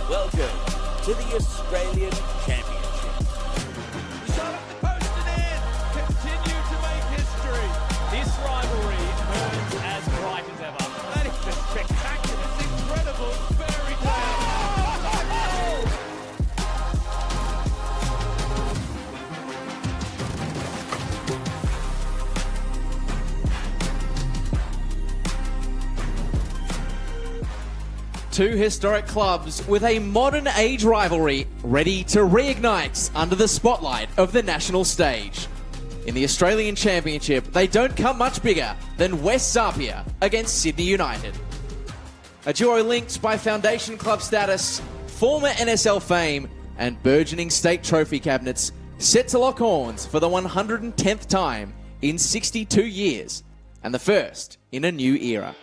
Welcome to the Australian Championship. Shot up the post and in. Continue to make history. This rivalry burns as bright as ever. That is just spectacular. It's incredible. Fairy tale. Two historic clubs with a modern age rivalry ready to reignite under the spotlight of the national stage. In the Australian Championship, they don't come much bigger than West's APIA against Sydney United. A duo linked by foundation club status, former NSL fame, and burgeoning state trophy cabinets, set to lock horns for the 110th time in 62 years, and the first in a new era.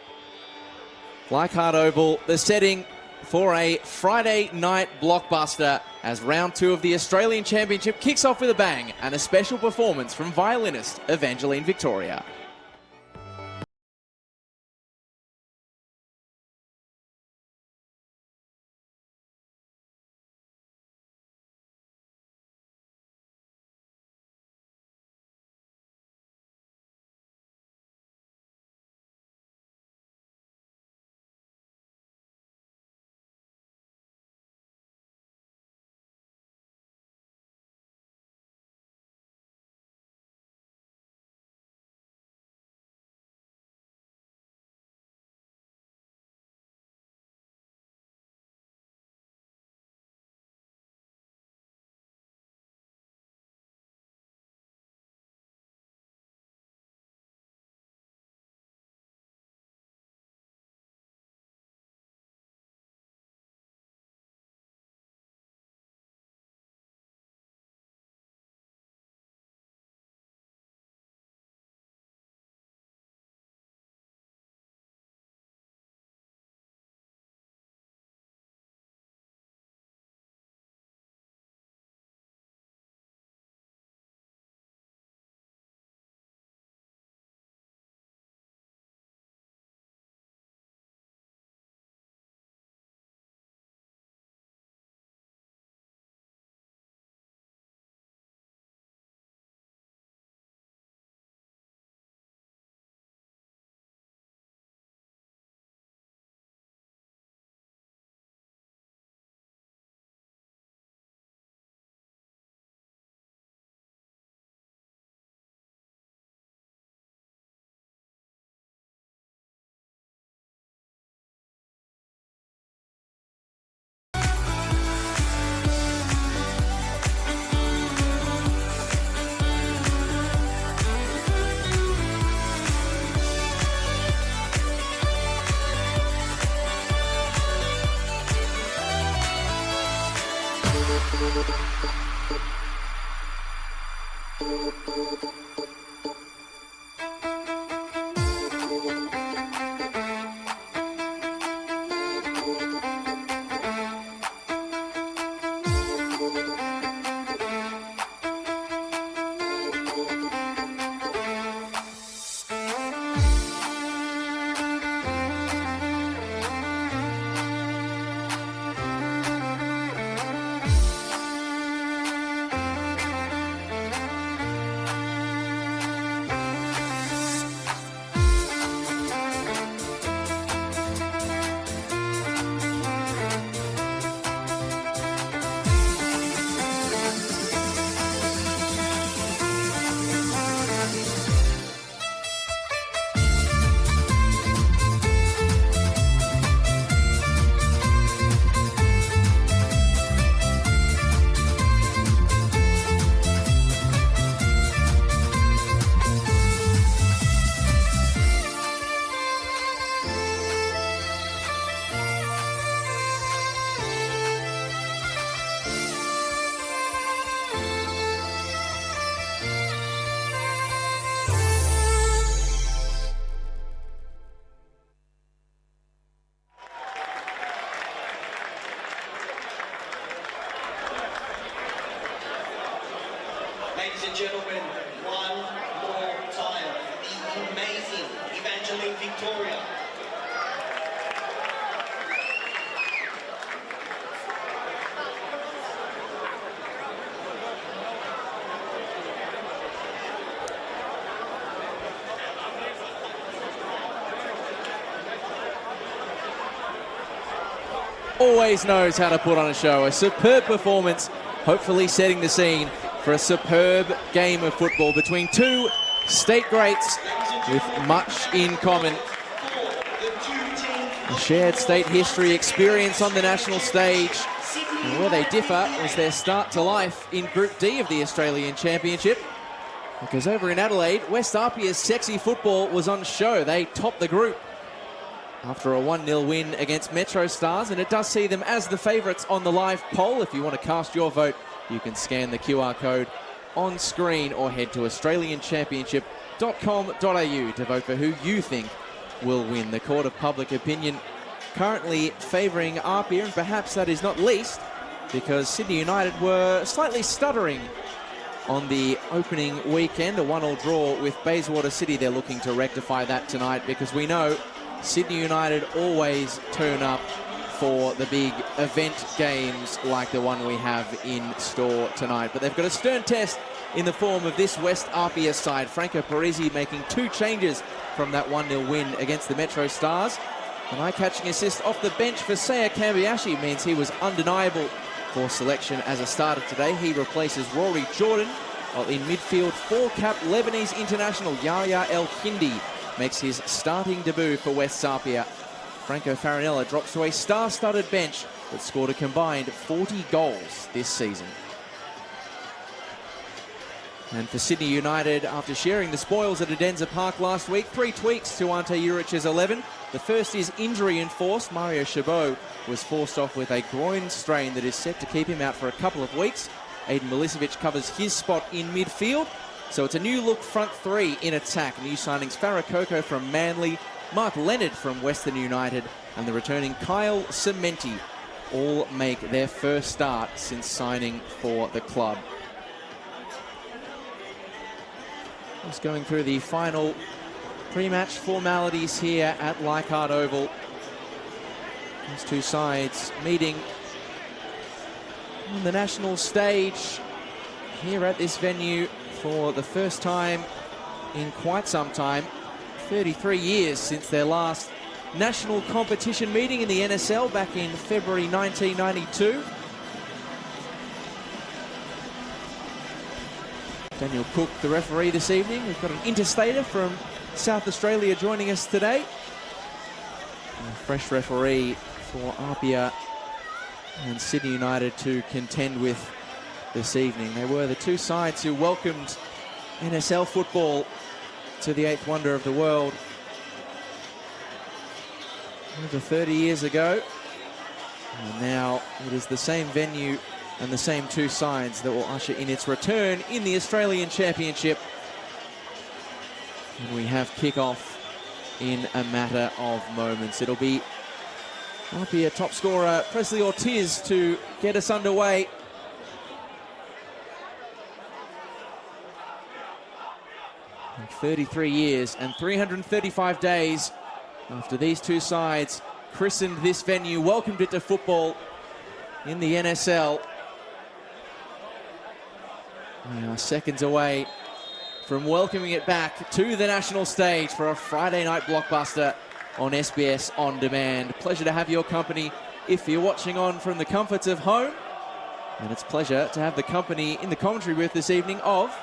Leichhardt Oval, the setting for a Friday night blockbuster as round 2 of the Australian Championship kicks off with a bang and a special performance from violinist Evangeline Victoria. Ladies and gentlemen, one more time, the amazing Evangeline Victoria. always knows how to put on a show. A superb performance, hopefully setting the scene for a superb game of football between two state greats with much in common. A shared state history, experience on the national stage, and where they differ was their start to life in Group D of the Australian Championship. Because over in Adelaide, West APIA's sexy football was on show. They topped the group after a 1-0 win against Metro Stars, and it does see them as the favourites on the live poll. If you want to cast your vote, you can scan the QR code on screen or head to australianchampionship.com.au to vote for who you think will win. The court of public opinion currently favouring APIA, and perhaps that is not least because Sydney United were slightly stuttering on the opening weekend. A 1-1 draw with Bayswater City. They're looking to rectify that tonight because we know Sydney United always turn up for the big event games like the one we have in store tonight. But they've got a stern test in the form of this West APIA side. Franco Parisi making 2 changes from that 1-0 win against the Metro Stars. An eye-catching assist off the bench for Saya Kambiashi means he was undeniable for selection as a starter today. He replaces Rory Jordan, while in midfield, 4-cap Lebanese international Yahya El Kindi makes his starting debut for West APIA. Franco Farinella drops to a star-studded bench that scored a combined 40 goals this season. And for Sydney United, after sharing the spoils at Adenza Park last week, 3 tweaks to Ante Juric's 11. The first is injury enforced. Mario Chabot was forced off with a groin strain that is set to keep him out for a couple of weeks. Aiden Milicevic covers his spot in midfield. So it's a new look front 3 in attack. New signings Farah Coco from Manly, Mark Leonard from Western United, and the returning Kyle Cementi all make their first start since signing for the club. Just going through the final pre-match formalities here at Leichhardt Oval. These two sides meeting on the national stage here at this venue for the first time in quite some time. 33 years since their last national competition meeting in the NSL back in February 1992. Daniel Cook, the referee this evening. We've got an interstater from South Australia joining us today. And a fresh referee for APIA and Sydney United to contend with this evening. They were the two sides who welcomed NSL football to the 8th wonder of the world over 30 years ago. And now it is the same venue and the same two sides that will usher in its return in the Australian Championship. And we have kick-off in a matter of moments. It'll be APIA top scorer Presley Ortiz to get us underway. And 33 years and 335 days after these two sides christened this venue, welcomed it to football in the NSL. We are seconds away from welcoming it back to the national stage for a Friday night blockbuster on SBS On Demand. Pleasure to have your company if you're watching on from the comforts of home. And it's a pleasure to have the company in the commentary booth this evening of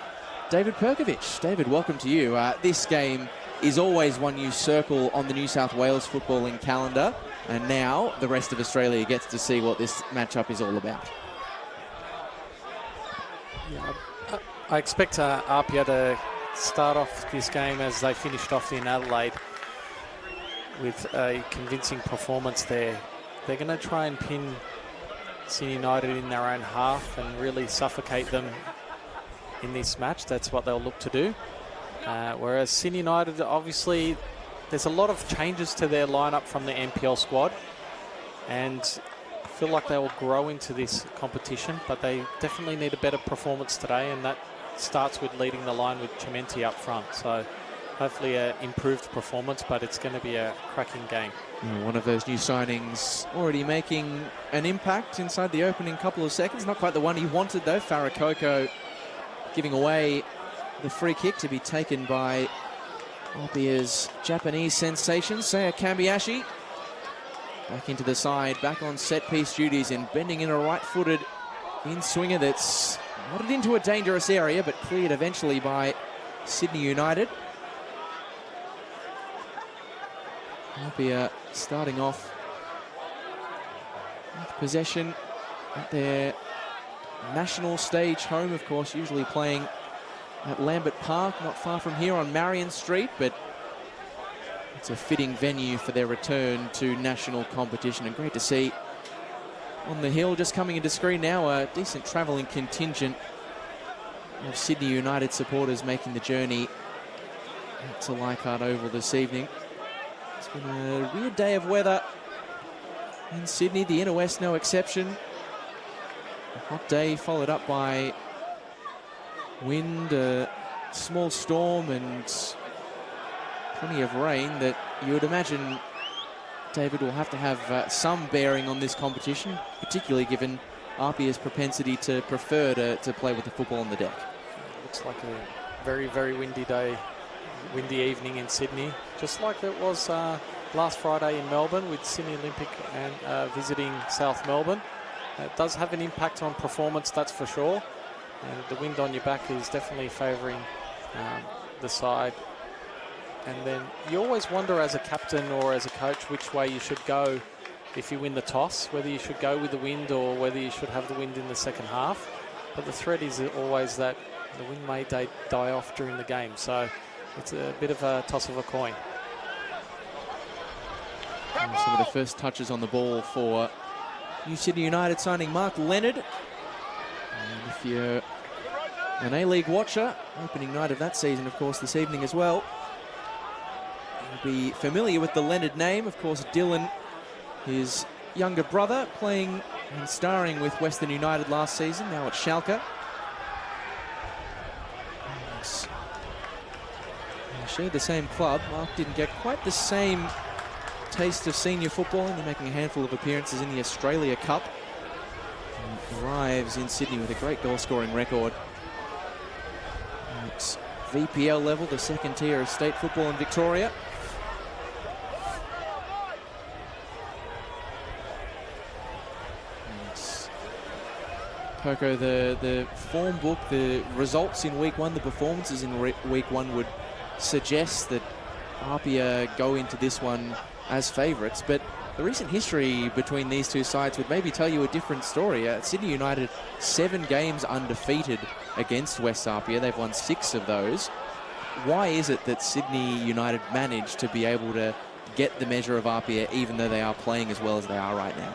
David Perkovich. David, welcome to you. This game is always one you circle on the New South Wales footballing calendar. And now the rest of Australia gets to see what this matchup is all about. Yeah, I expect APIA to start off this game as they finished off in Adelaide with a convincing performance there. They're going to try and pin Sydney United in their own half and really suffocate them in this match. That's what they'll look to do. Whereas Sydney United, obviously, there's a lot of changes to their lineup from the NPL squad. And I feel like they will grow into this competition, but they definitely need a better performance today, and that starts with leading the line with Cementi up front. So hopefully an improved performance, but it's going to be a cracking game. One of those new signings already making an impact inside the opening couple of seconds. Not quite the one he wanted, though. Farah Coco giving away the free kick to be taken by APIA's Japanese sensation, Saya Kambiashi. Back into the side, back on set-piece duties and bending in a right-footed in-swinger that's nodded into a dangerous area but cleared eventually by Sydney United. APIA starting off with possession at their national stage home, of course, usually playing at Lambert Park, not far from here on Marion Street, but it's a fitting venue for their return to national competition, and great to see on the hill, just coming into screen now, a decent travelling contingent of Sydney United supporters making the journey to Leichhardt Oval this evening. It's been a weird day of weather in Sydney, the inner west no exception. A hot day followed up by wind, a small storm and plenty of rain that you would imagine, David, will have to have some bearing on this competition, particularly given APIA's propensity to prefer to play with the football on the deck. Looks like a very, very windy day, windy evening in Sydney, just like it was last Friday in Melbourne with Sydney Olympic and visiting South Melbourne. It does have an impact on performance, that's for sure. And the wind on your back is definitely favouring the side. And then you always wonder as a captain or as a coach which way you should go if you win the toss, whether you should go with the wind or whether you should have the wind in the second half. But the threat is always that the wind may die off during the game. So it's a bit of a toss of a coin. And some of the first touches on the ball for New Sydney United signing Mark Leonard. And if you're an A-League watcher, opening night of that season, of course, this evening as well, you'll be familiar with the Leonard name. Of course, Dylan, his younger brother, playing and starring with Western United last season, now at Schalke. They shared the same club. Mark didn't get quite the same taste of senior football, only making a handful of appearances in the Australia Cup. And arrives in Sydney with a great goal-scoring record. It's VPL level, the second tier of state football in Victoria. Poco, the form book, the results in week one, the performances in week one would suggest that APIA go into this one as favourites, but the recent history between these two sides would maybe tell you a different story. Sydney United 7 games undefeated against West APIA. They've won 6 of those. Why is it that Sydney United managed to be able to get the measure of APIA even though they are playing as well as they are right now?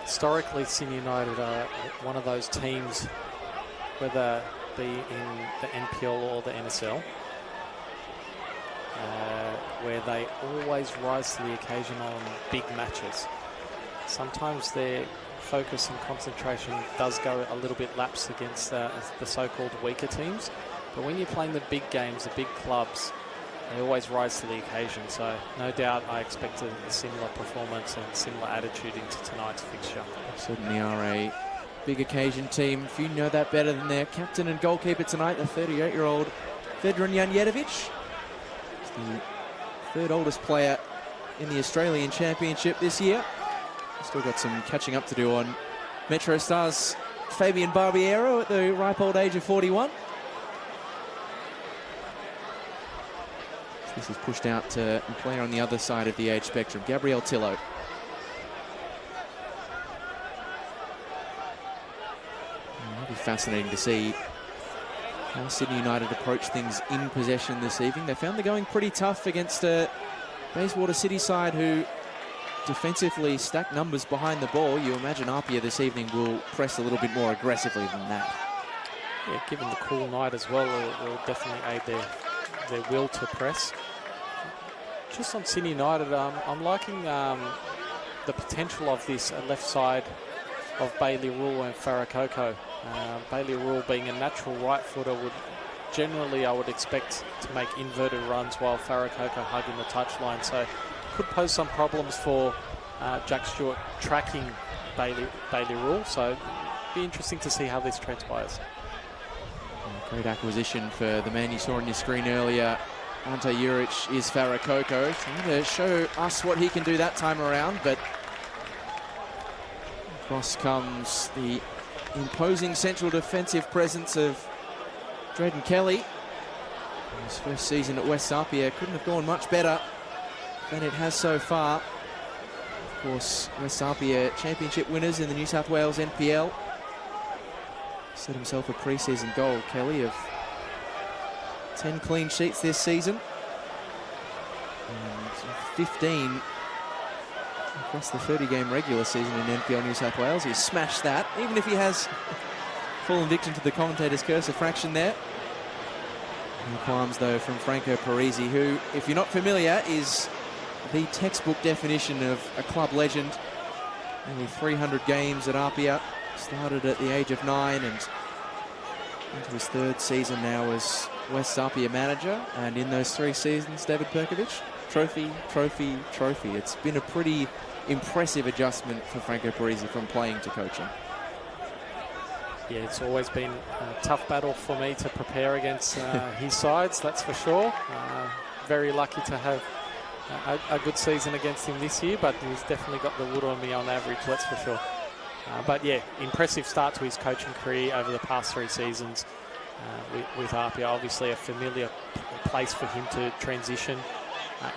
Historically, Sydney United are one of those teams, whether be in the NPL or the NSL, where they always rise to the occasion on big matches. Sometimes their focus and concentration does go a little bit lapse against the so-called weaker teams, but when you're playing the big games, the big clubs, they always rise to the occasion. So no doubt I expect a similar performance and similar attitude into tonight's fixture. Certainly are a big occasion team. If you know that better than their captain and goalkeeper tonight, the 38-year-old Vedran Janjetovic. The third oldest player in the Australian Championship this year. Still got some catching up to do on Metro Stars Fabian Barbiero at the ripe old age of 41. This is pushed out to a player on the other side of the age spectrum, Gabriel Tillo. It'll be fascinating to see how Sydney United approach things in possession this evening. They found they're going pretty tough against a Bayswater City side who defensively stack numbers behind the ball. You imagine APIA this evening will press a little bit more aggressively than that. Yeah, given the cool night as well, it will definitely aid their will to press. Just on Sydney United, I'm liking the potential of this left side of Bailey Rule and Farakoko. Bailey Rule being a natural right footer would generally, I would expect to make inverted runs while Farakoko hugging the touchline. So could pose some problems for Jack Stewart tracking Bailey Rule. So be interesting to see how this transpires. Great acquisition for the man you saw on your screen earlier, Ante Juric is Farah Coco, trying to show us what he can do that time around, but across comes the imposing central defensive presence of Drayden Kelly. His first season at West APIA couldn't have gone much better than it has so far. Of course, West APIA championship winners in the New South Wales NPL. Set himself a pre-season goal, Kelly, of 10 clean sheets this season. And 15 across the 30-game regular season in NPL New South Wales. He's smashed that, even if he has fallen victim to the commentator's curse a fraction there. No qualms, though, from Franco Parisi, who, if you're not familiar, is the textbook definition of a club legend. Nearly 300 games at APIA. Started at the age of 9 and into his 3rd season now as West APIA manager. And in those 3 seasons, David Perkovic, trophy, trophy, trophy. It's been a pretty impressive adjustment for Franco Parisi from playing to coaching. Yeah, it's always been a tough battle for me to prepare against his sides, that's for sure. Very lucky to have a good season against him this year, but he's definitely got the wood on me on average, that's for sure. But yeah, impressive start to his coaching career over the past 3 seasons with APIA. Obviously a familiar place for him to transition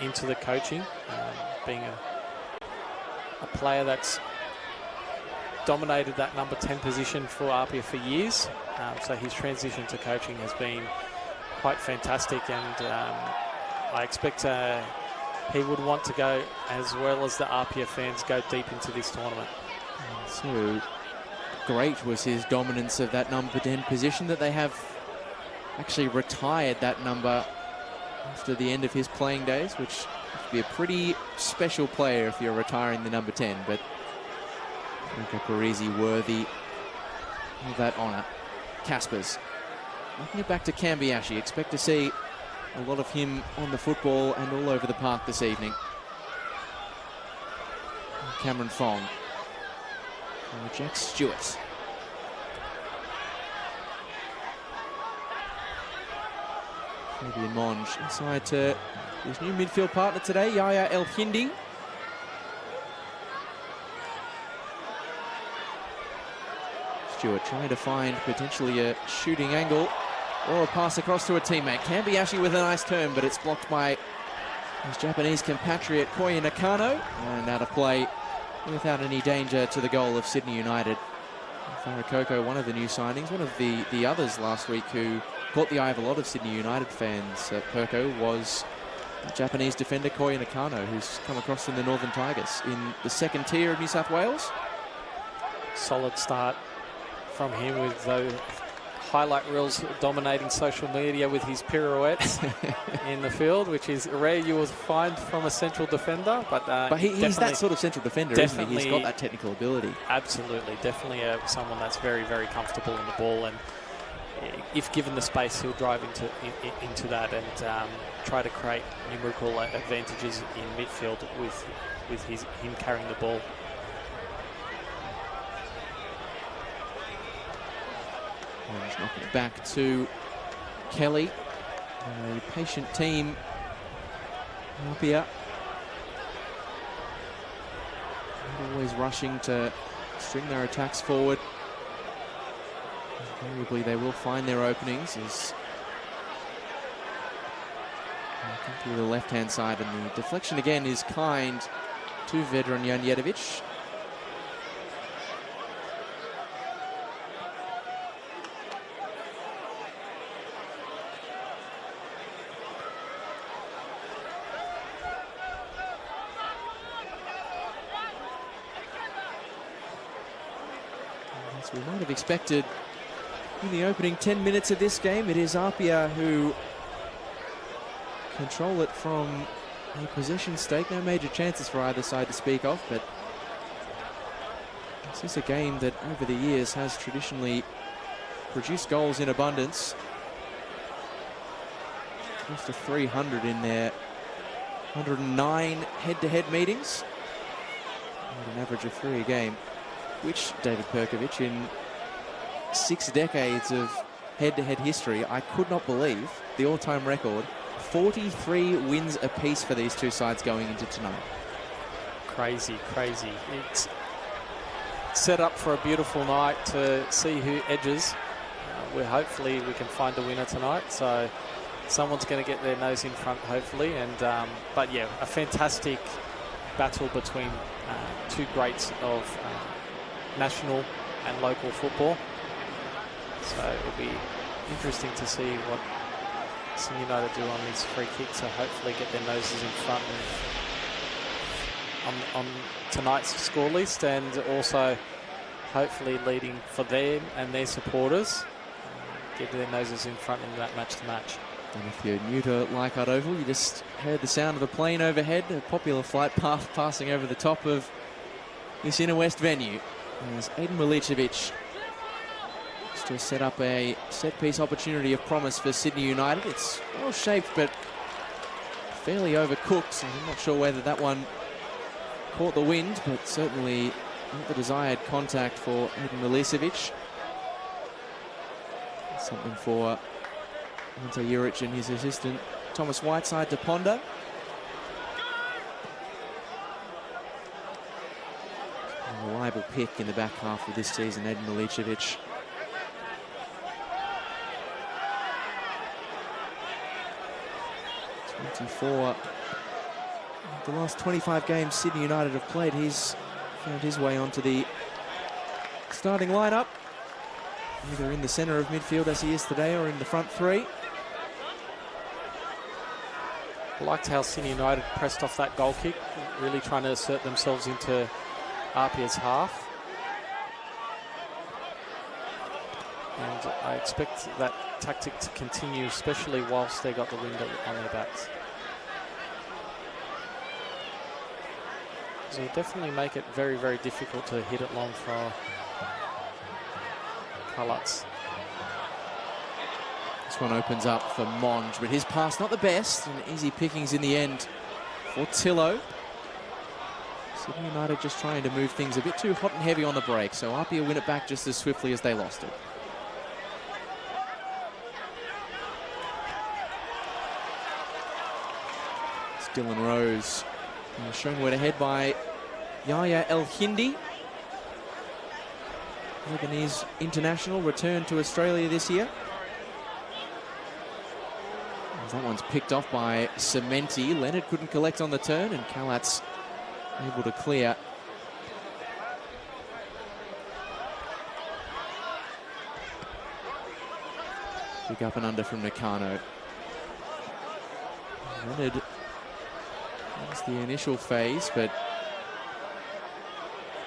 into the coaching, being a player that's dominated that number 10 position for APIA for years. So his transition to coaching has been quite fantastic, and I expect he would want to go, as well as the APIA fans, go deep into this tournament. So great was his dominance of that number 10 position that they have actually retired that number after the end of his playing days, which would be a pretty special player if you're retiring the number 10, but Franco Parisi worthy of that honour. Caspers looking it back to Cambiashi. Expect to see a lot of him on the football and all over the park this evening. Cameron Fong. Jack Stewart. Fabian Monge inside to his new midfield partner today, Yaya El Hindi. Stewart trying to find potentially a shooting angle or a pass across to a teammate. Cambiashi with a nice turn, but it's blocked by his Japanese compatriot Koya Nakano, and out of play without any danger to the goal of Sydney United. Farah Coco, one of the new signings, one of the others last week who caught the eye of a lot of Sydney United fans at Perko, was Japanese defender Koya Nakano, who's come across from the Northern Tigers in the 2nd tier of New South Wales. Solid start from him, with those highlight reels dominating social media with his pirouettes in the field, which is rare you will find from a central defender. But he's that sort of central defender, isn't he? He's got that technical ability. Absolutely, definitely someone that's very, very comfortable in the ball, and if given the space, he'll drive into that and try to create numerical advantages in midfield with him carrying the ball. He's knocking it back to Kelly. A patient team. APIA not always rushing to string their attacks forward. Invariably, they will find their openings as through the left-hand side, and the deflection again is kind to Vedran Janjetovic. As we might have expected in the opening 10 minutes of this game, it is APIA who control it from a possession stake. No major chances for either side to speak of, but this is a game that over the years has traditionally produced goals in abundance. Close to 300 in their 109 head-to-head meetings. And an average of 3 a game, which David Perkovic, in 6 decades of head-to-head history, I could not believe the all-time record, 43 wins apiece for these two sides going into tonight. Crazy. It's set up for a beautiful night to see who edges. Hopefully we can find a winner tonight. So someone's going to get their nose in front, hopefully. And but yeah, a fantastic battle between two greats of national and local football. So it'll be interesting to see what Sydney United do on these free kicks. So hopefully get their noses in front on tonight's score list, and also hopefully leading for them and their supporters, get their noses in front in that match-to-match. And if you're new to Leichhardt Oval, you just heard the sound of a plane overhead, a popular flight path passing over the top of this inner west venue. As Aiden Milicevic to set up a set-piece opportunity of promise for Sydney United. It's well-shaped, but fairly overcooked. So I'm not sure whether that one caught the wind, but certainly not the desired contact for Aiden Milicevic. Something for Ante Juric and his assistant Thomas Whiteside to ponder. A reliable pick in the back half of this season, Aiden Milicevic. The last 25 games Sydney United have played, he's found his way onto the starting lineup, either in the centre of midfield as he is today or in the front three. I liked how Sydney United pressed off that goal kick, really trying to assert themselves into APIA's half. And I expect that tactic to continue, especially whilst they got the wind on their backs. So definitely make it very, very difficult to hit it long for Kalutz. This one opens up for Monge, but his pass not the best, and easy pickings in the end for Tillo. Sydney United just trying to move things a bit too hot and heavy on the break, so APIA win it back just as swiftly as they lost it. It's Dylan Rose shown where to head by Yahya El Hindi. Lebanese international returned to Australia this year. As that one's picked off by Cementi. Leonard couldn't collect on the turn, and Kalutz able to clear. Big up and under from Nakano. Leonard, that's the initial phase, but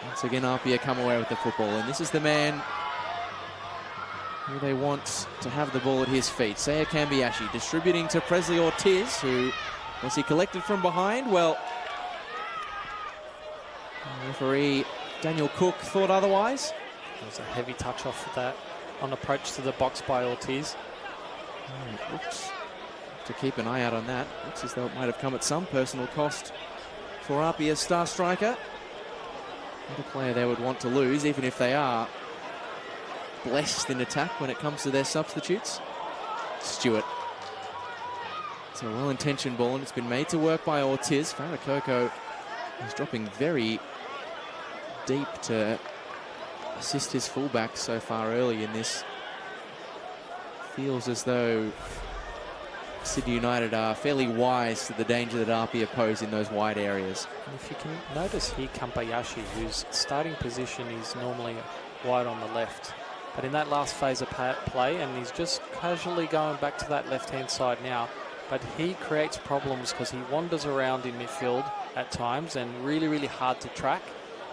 once again APIA come away with the football, and this is the man who they want to have the ball at his feet. Seiya Kambiashi distributing to Presley Ortiz, who, was he collected from behind? Well, referee Daniel Cook thought otherwise. There was a heavy touch off that on approach to the box by Ortiz. Looks to keep an eye out on that. Looks as though it might have come at some personal cost for APIA's star striker. Not a player they would want to lose, even if they are blessed in attack when it comes to their substitutes. Stewart. It's a well-intentioned ball, and it's been made to work by Ortiz. Farakoko is dropping very deep to assist his fullback so far early in this. Feels as though Sydney United are fairly wise to the danger that APIA pose in those wide areas. And if you can notice here, Kambayashi, whose starting position is normally wide on the left, but in that last phase of play, and he's just casually going back to that left-hand side now, but he creates problems because he wanders around in midfield at times and really, really hard to track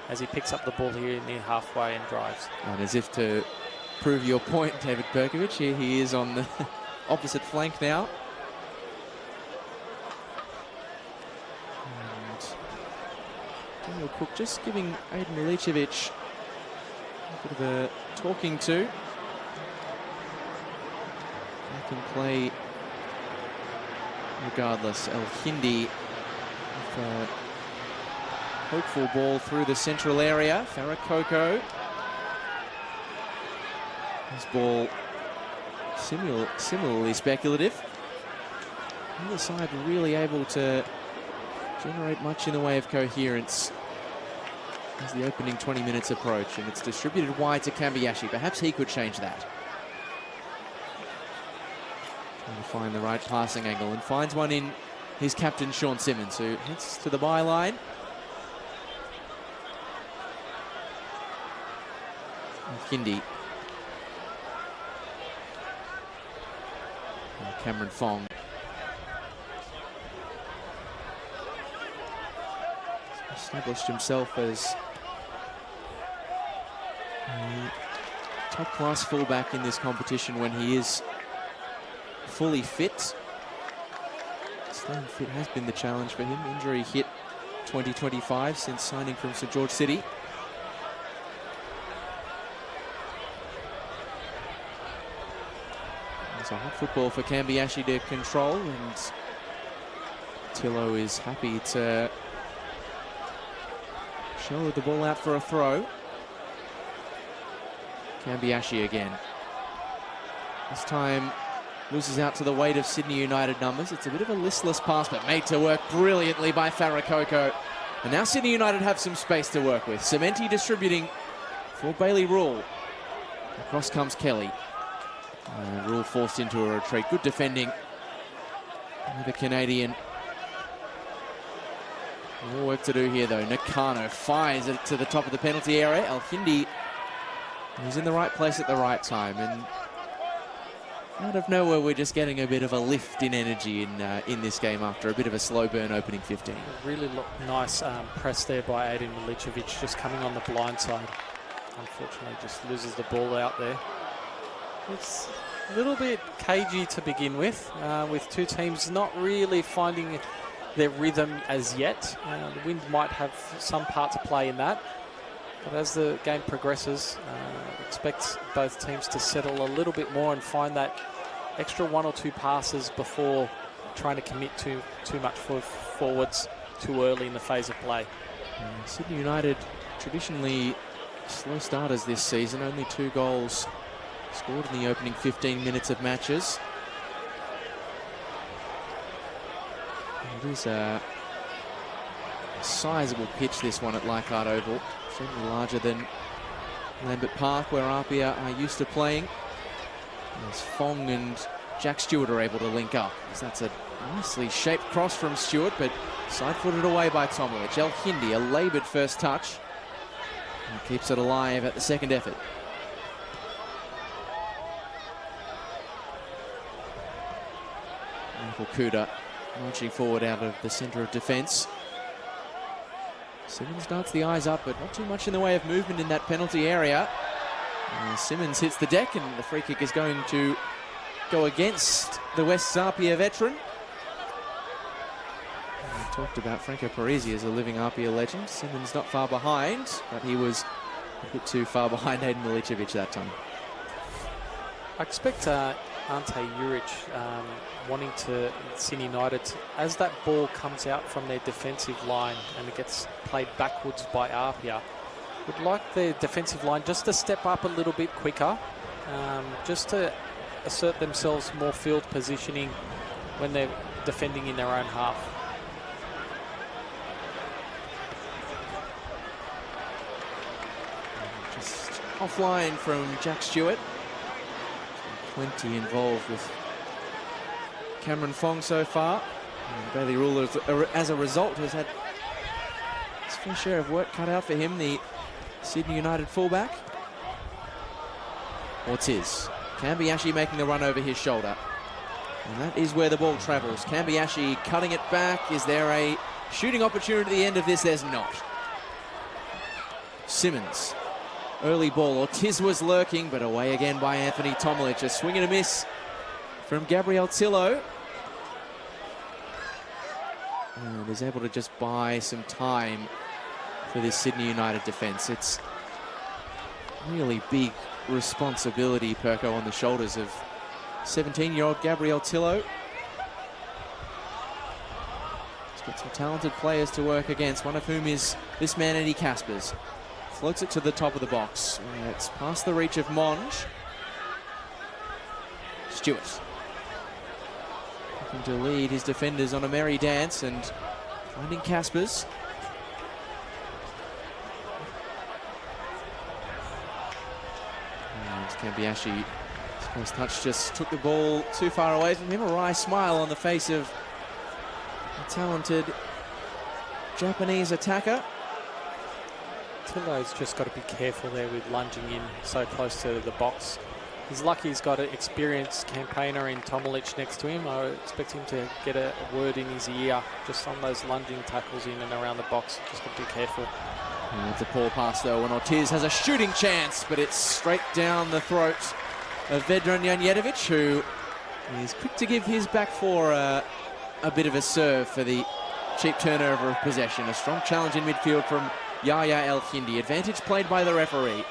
as he picks up the ball here near halfway and drives. And as if to prove your point, David Perkovic, here he is on the opposite flank now. Daniel Cook just giving Aiden Milicevic a bit of a talking to. He can play regardless. El Hindi with a hopeful ball through the central area. Farakoko. His ball similarly speculative. neither side really able to generate much in the way of coherence as the opening 20 minutes approach, and it's distributed wide to Kambiashi. Perhaps he could change that. Trying to find the right passing angle, and finds one in his captain, Sean Simmons, who heads to the byline. Hindi. And Cameron Fong. Established himself as a top-class fullback in this competition when he is fully fit. Staying fit has been the challenge for him. Injury hit 2025 since signing from St George City. It's a hot football for Kambiashi to control, and Tillo is happy to show the ball out for a throw. Kambiashi again. This time loses out to the weight of Sydney United numbers. It's a bit of a listless pass, but made to work brilliantly by Farakoko. And now Sydney United have some space to work with. Cementi distributing for Bailey Rule. Across comes Kelly. Rule forced into a retreat. Good defending by the Canadian. More work to do here, though. Nakano fires it to the top of the penalty area. El Hindi is in the right place at the right time. And out of nowhere, we're just getting a bit of a lift in energy in this game after a bit of a slow burn opening 15. Really nice press there by Aiden Milicevic, just coming on the blind side. Unfortunately, just loses the ball out there. It's a little bit cagey to begin with two teams not really finding their rhythm as yet. The wind might have some part to play in that. But as the game progresses, expect both teams to settle a little bit more and find that extra one or two passes before trying to commit too much forwards too early in the phase of play. Sydney United, traditionally slow starters this season, only 2 goals scored in the opening 15 minutes of matches. It is a sizable pitch, this one at Leichhardt Oval. Certainly larger than Lambert Park, where APIA are used to playing. As Fong and Jack Stewart are able to link up. That's a nicely shaped cross from Stewart, but side-footed away by Tomowich. El Hindi, a laboured first touch. And keeps it alive at the second effort. Michael Kuda marching forward out of the centre of defence. Simmons darts the eyes up, but not too much in the way of movement in that penalty area. Simmons hits the deck, and the free kick is going to go against the West APIA veteran. We talked about Franco Parisi as a living APIA legend. Simmons not far behind, but he was a bit too far behind Aiden Milicevic that time. I expect Ante Juric wanting to Sydney United, as that ball comes out from their defensive line and it gets played backwards by APIA, would like their defensive line just to step up a little bit quicker, just to assert themselves more field positioning when they're defending in their own half. Just offline from Jack Stewart. 20 involved with Cameron Fong so far. And Bailey Rule, as a result, has had his fair share of work cut out for him, the Sydney United fullback. Ortiz. Kambiashi making a run over his shoulder. And that is where the ball travels. Kambiashi cutting it back. Is there a shooting opportunity at the end of this? There's not. Simmons. Early ball. Ortiz was lurking, but away again by Anthony Tomlich. A swing and a miss from Gabriel Tillo. And is able to just buy some time for this Sydney United defence. It's really big responsibility, Perko, on the shoulders of 17-year-old Gabriel Tillo. He's got some talented players to work against, one of whom is this man, Eddie Caspers. Floats it to the top of the box. It's past the reach of Monge. Stewart. looking to lead his defenders on a merry dance and finding Caspers. And Kambiashi, his first touch just took the ball too far away from him. A wry smile on the face of a talented Japanese attacker. Tillo's just got to be careful there with lunging in so close to the box. He's lucky he's got an experienced campaigner in Tomilic next to him. I expect him to get a word in his ear just on those lunging tackles in and around the box. Just got to be careful. And it's a poor pass though, and Ortiz has a shooting chance, but it's straight down the throat of Vedran Janjetovic, who is quick to give his back four a bit of a serve for the cheap turnover of possession. A strong challenge in midfield from Yahya El-Hindi. Advantage played by the referee.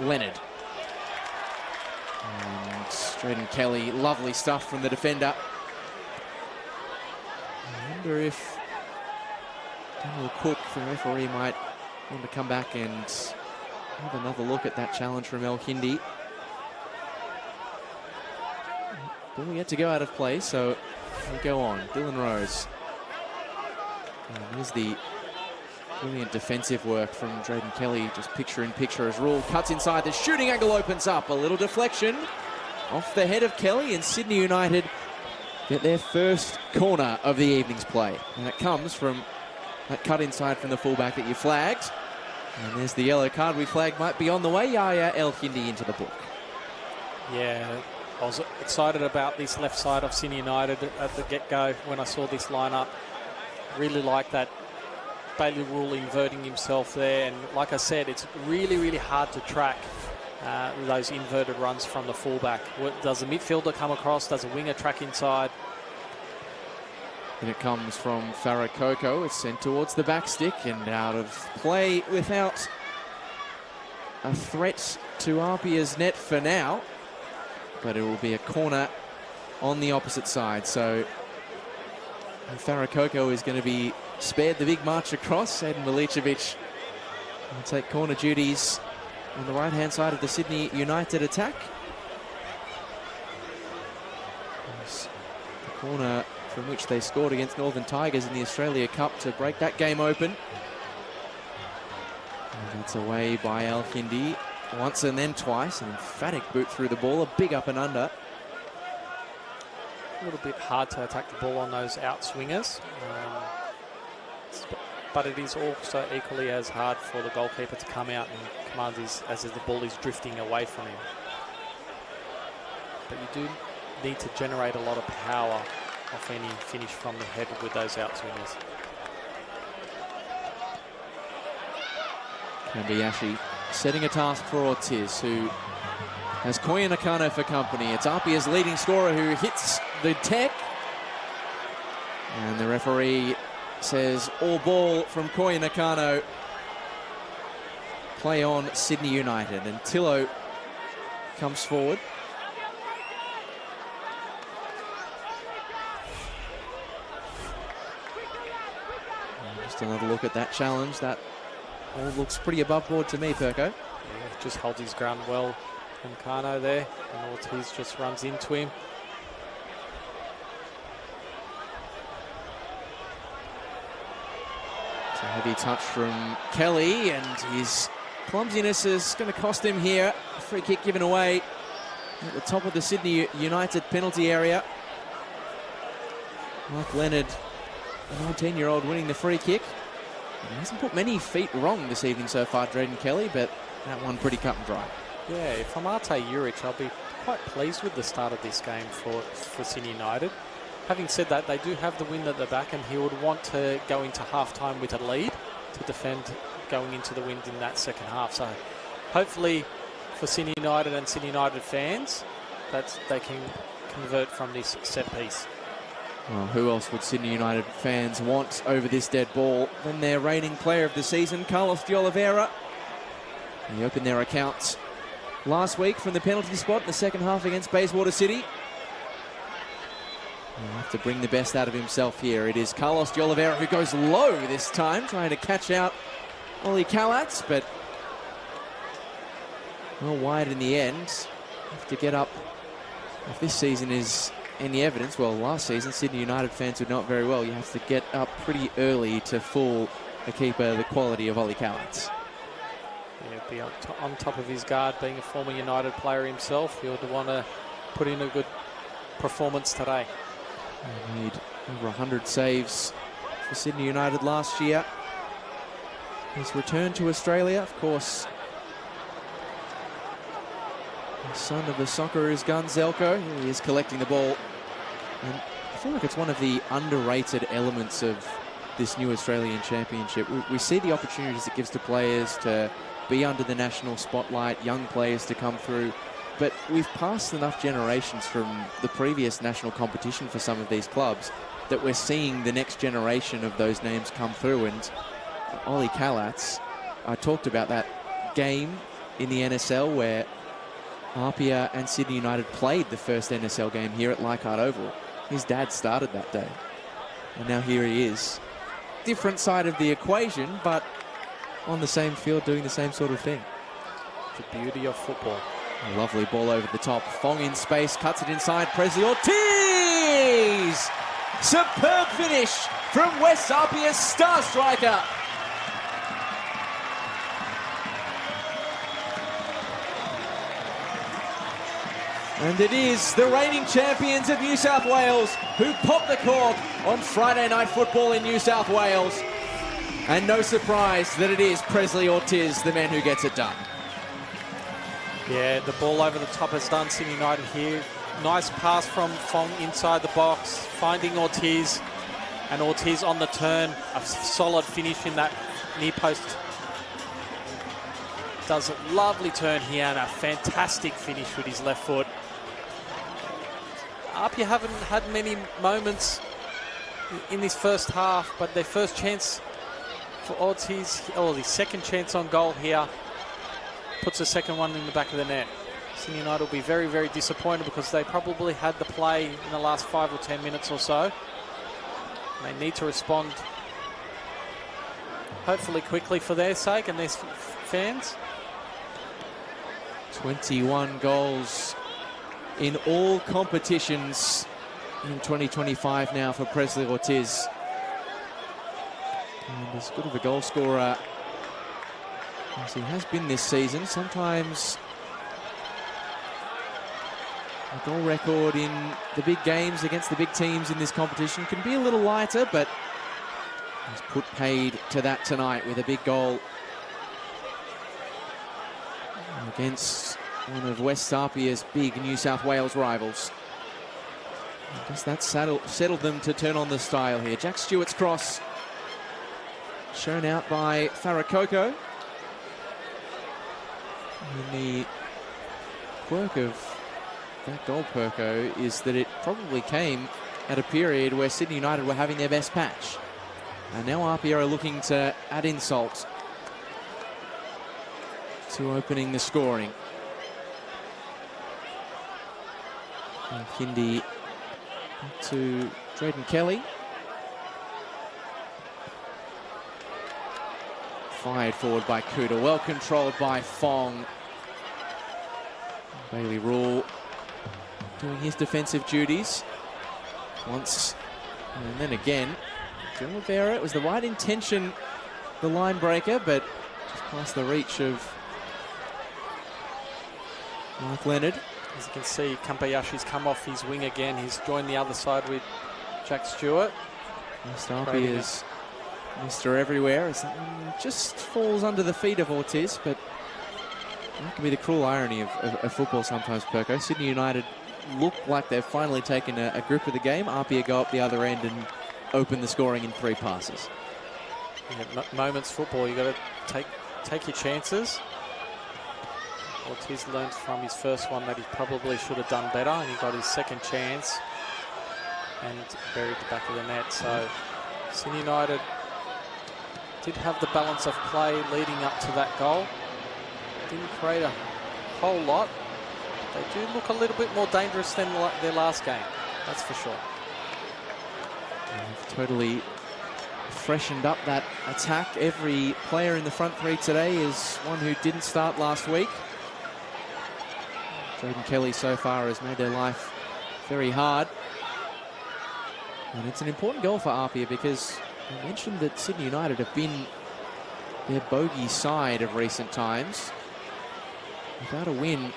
Leonard. And Drayden Kelly, lovely stuff from the defender. I wonder if Daniel Cook, the referee, might want to come back and have another look at that challenge from El-Hindi. Ball yet to go out of play, so we go on. Dylan Rose. And here's the brilliant defensive work from Drayden Kelly, just picture in picture as Rule cuts inside. The shooting angle opens up. A little deflection off the head of Kelly, and Sydney United get their first corner of the evening's play. And it comes from that cut inside from the fullback that you flagged. And there's the yellow card we flagged might be on the way. Yahya El-Hindi into the book. Yeah, I was excited about this left side of Sydney United at the get-go when I saw this lineup. Really like that Bailey Rule inverting himself there, and like I said, it's really, really hard to track those inverted runs from the fullback. Does a midfielder come across? Does a winger track inside? And it comes from Farah Coco. It's sent towards the back stick and out of play without a threat to APIA's net for now. But it will be a corner on the opposite side. So Farah Coco is going to be spared the big march across. Aiden Milicevic will take corner duties on the right-hand side of the Sydney United attack. There's the corner from which they scored against Northern Tigers in the Australia Cup to break that game open. And that's away by El-Hindi once and then twice. An emphatic boot through the ball, a big up and under. A little bit hard to attack the ball on those out swingers. But it is also equally as hard for the goalkeeper to come out and command as the ball is drifting away from him. But you do need to generate a lot of power off any finish from the head with those out swingers. Kambiashi setting a task for Ortiz, who has Koya Nakano for company. It's APIA's leading scorer who hits the tech. And the referee says all ball from Koya Nakano. Play on Sydney United, and Tillo comes forward. And just another look at that challenge. That all looks pretty above board to me, Perko. Yeah, just holds his ground well. Nakano there, and Ortiz just runs into him. It's a heavy touch from Kelly, and his clumsiness is going to cost him here. Free kick given away at the top of the Sydney United penalty area. Mark Leonard, a 19-year-old, winning the free kick. And he hasn't put many feet wrong this evening so far, Drayden Kelly, but that one pretty cut and dry. Yeah, if I'm Arte Juric, I'll be quite pleased with the start of this game for Sydney United. Having said that, they do have the wind at the back, and he would want to go into half-time with a lead to defend going into the wind in that second half. So hopefully for Sydney United and Sydney United fans, that they can convert from this set piece. Well, who else would Sydney United fans want over this dead ball than their reigning player of the season, Carlos de Oliveira? He opened their accounts last week from the penalty spot in the second half against Bayswater City. He'll have to bring the best out of himself here. It is Carlos de Oliveira who goes low this time, trying to catch out Ollie Kalatz, but well wide in the end. Have to get up. If this season is any evidence, well, last season, Sydney United fans would know it very well. You have to get up pretty early to fool a keeper the quality of Ollie Cowats. Yeah, be on top of his guard, being a former United player himself. He would want to put in a good performance today. He made over 100 saves for Sydney United last year. His return to Australia, of course, the son of the Socceroos gun, Zelko. Here he is collecting the ball. And I feel like it's one of the underrated elements of this new Australian Championship. We see the opportunities it gives to players to be under the national spotlight, young players to come through. But we've passed enough generations from the previous national competition for some of these clubs that we're seeing the next generation of those names come through. And Ollie Cowats, I talked about that game in the NSL where APIA and Sydney United played the first NSL game here at Leichhardt Oval. His dad started that day. And now here he is. Different side of the equation, but on the same field doing the same sort of thing. The beauty of football. A lovely ball over the top. Fong in space, cuts it inside. Presley Ortiz! Superb finish from West APIA's star striker. And it is the reigning champions of New South Wales who pop the cork on Friday Night Football in New South Wales. And no surprise that it is Presley Ortiz, the man who gets it done. Yeah, the ball over the top has done Sydney United here. Nice pass from Fong inside the box, finding Ortiz. And Ortiz on the turn, a solid finish in that near post. Does a lovely turn here and a fantastic finish with his left foot. APIA haven't had many moments in this first half, but their first chance for Ortiz, or the second chance on goal here, puts the second one in the back of the net. Sydney United will be very, very disappointed because they probably had the play in the last 5 or 10 minutes or so. They need to respond, hopefully quickly for their sake and their fans. 21 goals in all competitions in 2025 now for Presley Ortiz. And as good of a goal scorer as he has been this season, sometimes a goal record in the big games against the big teams in this competition can be a little lighter, but he's put paid to that tonight with a big goal against one of West APIA's big New South Wales rivals. I guess that settled them to turn on the style here. Jack Stewart's cross shown out by Farakoko. And the quirk of that goal, Perko, is that it probably came at a period where Sydney United were having their best patch. And now APIA are looking to add insult to opening the scoring. And Hindi to Drayden Kelly. Fired forward by Kuta, well controlled by Fong. Bailey Rule doing his defensive duties once and then again. John Rivera, it was the right intention, the line breaker, but just past the reach of Mark Leonard. As you can see, Kambayashi's come off his wing again. He's joined the other side with Jack Stewart. West APIA's Mr. Everywhere. Just falls under the feet of Ortiz, but that can be the cruel irony of football sometimes, Perko. Sydney United look like they've finally taken a grip of the game. APIA go up the other end and open the scoring in 3 passes. Yeah, moments football, you got to take your chances. Ortiz learned from his first one that he probably should have done better, and he got his second chance and buried the back of the net. So Sydney United did have the balance of play leading up to that goal. Didn't create a whole lot. They do look a little bit more dangerous than their last game, that's for sure. They've totally freshened up that attack. Every player in the front 3 today is one who didn't start last week. Drayden Kelly so far has made their life very hard. And it's an important goal for APIA because I mentioned that Sydney United have been their bogey side of recent times. Without a win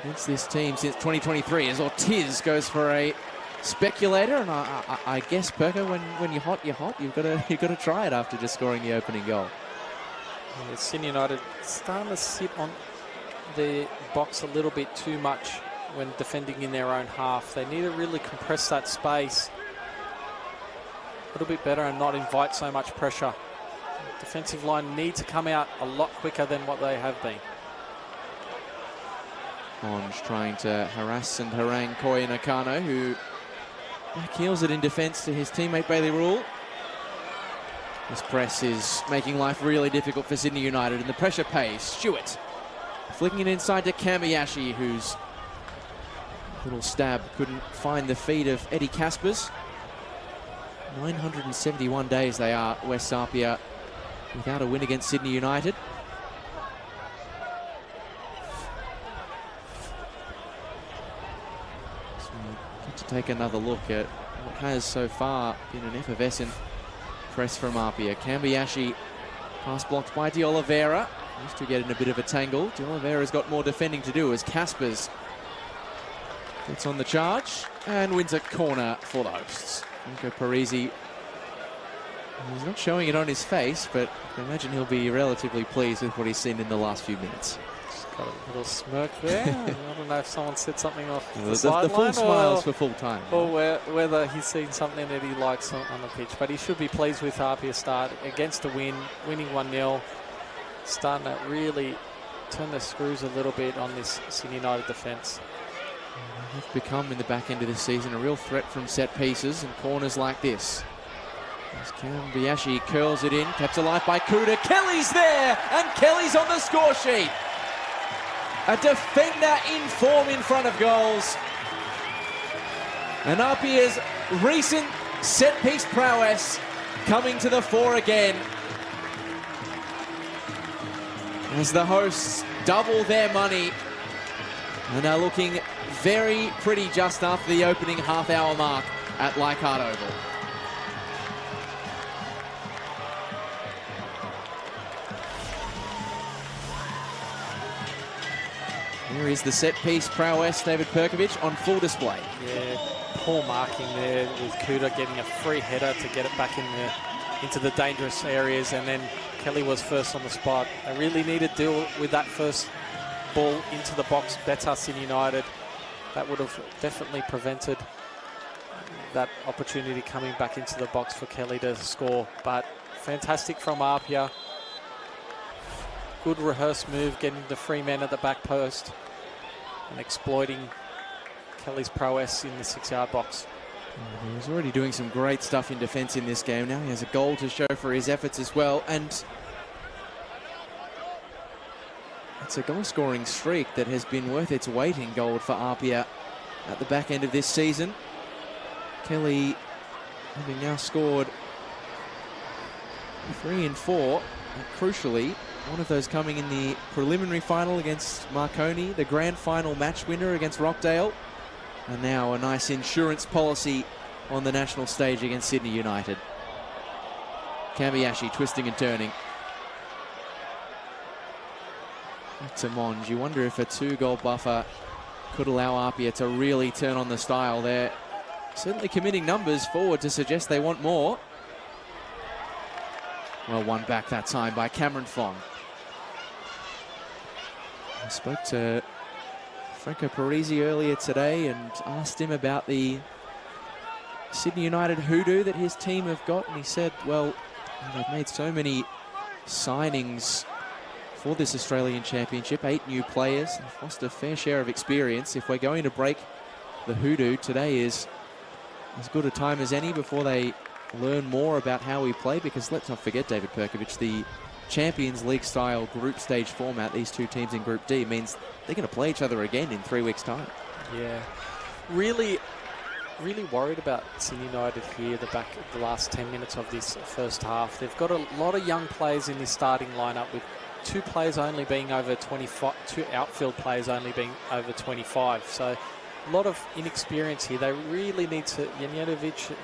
against this team since 2023, as Ortiz goes for a speculator. And I guess, Perko, when you're hot, you're hot. You've got to try it after just scoring the opening goal. Yeah, Sydney United starting to sit on the box a little bit too much when defending in their own half. They need to really compress that space a little bit better and not invite so much pressure. The defensive line need to come out a lot quicker than what they have been. Monge trying to harass and harangue Koya Nakano, who backheels it in defence to his teammate Bailey Rule. This press is making life really difficult for Sydney United, and the pressure pays. Stewart flicking it inside to Kamiyashi, whose little stab couldn't find the feet of Eddie Kaspers. 971 days they are, West APIA, without a win against Sydney United. So we'll get to take another look at what has so far been an effervescent press from APIA. Kamiyashi pass blocked by De Oliveira. Used to get in a bit of a tangle. De Oliveira's got more defending to do as Kaspers gets on the charge and wins a corner for the hosts. Franco Parisi, he's not showing it on his face, but I can imagine he'll be relatively pleased with what he's seen in the last few minutes. Just got a little smirk there. I don't know if someone said something off the The sideline, full smiles for full time. or whether he's seen something that he likes on the pitch. But he should be pleased with APIA start against the win, winning 1-0. Starting to really turn the screws a little bit on this Sydney United defence. They've become, in the back end of this season, a real threat from set pieces and corners like this. As Kamiyashi curls it in, kept alive by Kuda. Kelly's there, and Kelly's on the score sheet. A defender in form in front of goals. And APIA's recent set-piece prowess coming to the fore again, as the hosts double their money and are looking very pretty just after the opening half-hour mark at Leichhardt Oval. Here is the set-piece prowess, David Perkovic, on full display. Yeah, poor marking there with Kuda getting a free header to get it back into the dangerous areas, and then Kelly was first on the spot. They really need to deal with that first ball into the box better, Sydney United. That would have definitely prevented that opportunity coming back into the box for Kelly to score. But fantastic from APIA. Good rehearsed move, getting the free man at the back post and exploiting Kelly's prowess in the 6-yard box. He was already doing some great stuff in defence in this game. Now he has a goal to show for his efforts as well. And it's a goal-scoring streak that has been worth its weight in gold for APIA at the back end of this season. Kelly having now scored 3 and 4, and crucially, one of those coming in the preliminary final against Marconi, the grand final match winner against Rockdale, and now a nice insurance policy on the national stage against Sydney United. Kamiyashi twisting and turning. Back to Monge. You wonder if a 2-goal buffer could allow APIA to really turn on the style there. Certainly committing numbers forward to suggest they want more. Well, won back that time by Cameron Fong. I spoke to Franco Parisi earlier today and asked him about the Sydney United hoodoo that his team have got, and he said, well, they've made so many signings for this Australian Championship, 8 new players, and lost a fair share of experience. If we're going to break the hoodoo, today is as good a time as any before they learn more about how we play, because let's not forget, David Perkovic, the Champions League style group stage format, these two teams in Group D, means they're going to play each other again in 3 weeks' time. Yeah, really worried about Sydney United here, the last 10 minutes of this first half. They've got a lot of young players in this starting lineup, with 2 players only being over 25, 2 outfield players only being over 25. So a lot of inexperience here. They really need to, Janjetovic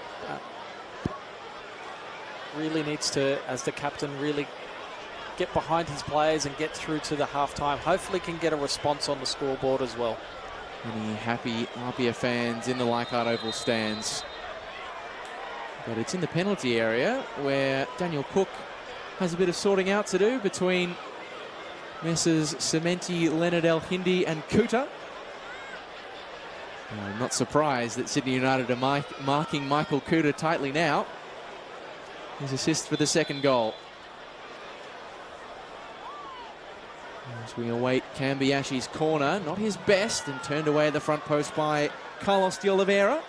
really needs to, as the captain, really get behind his players and get through to the halftime. Hopefully can get a response on the scoreboard as well. Many happy APIA fans in the Leichhardt Oval stands. But it's in the penalty area where Daniel Cook has a bit of sorting out to do between Messrs. Cementi, Leonard El-Hindi and Kuta. I'm not surprised that Sydney United are marking Michael Kuta tightly now. His assist for the second goal. As we await Cambiashi's corner, not his best, and turned away at the front post by Carlos de Oliveira.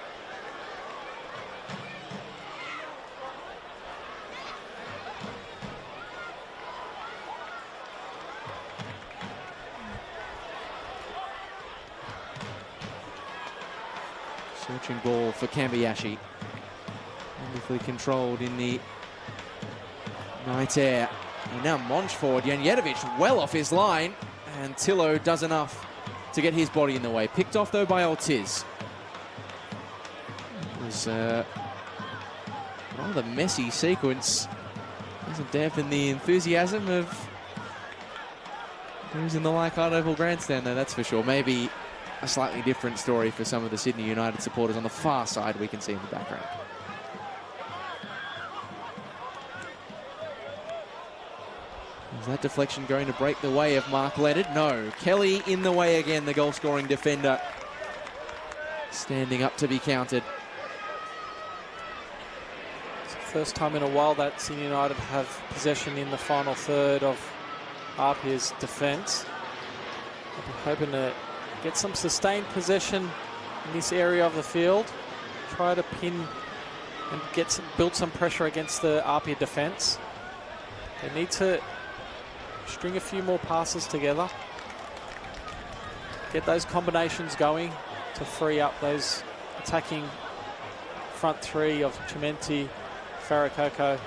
Searching ball for Cambiashi. Wonderfully controlled in the night air. And now Monch forward. Janjetovic well off his line. And Tillo does enough to get his body in the way. Picked off, though, by Ortiz. It was a rather messy sequence. Doesn't dampen the enthusiasm of those in the Leichhardt Oval grandstand, though, that's for sure. Maybe a slightly different story for some of the Sydney United supporters on the far side we can see in the background. Is that deflection going to break the way of Mark Leonard? No. Kelly in the way again, the goal-scoring defender. Standing up to be counted. It's the first time in a while that Sydney United have possession in the final third of APIA's defence. I'll be hoping to get some sustained possession in this area of the field. Try to pin and build some pressure against the APIA defence. They need to string a few more passes together. Get those combinations going to free up those attacking front three of Cementi, Farakoko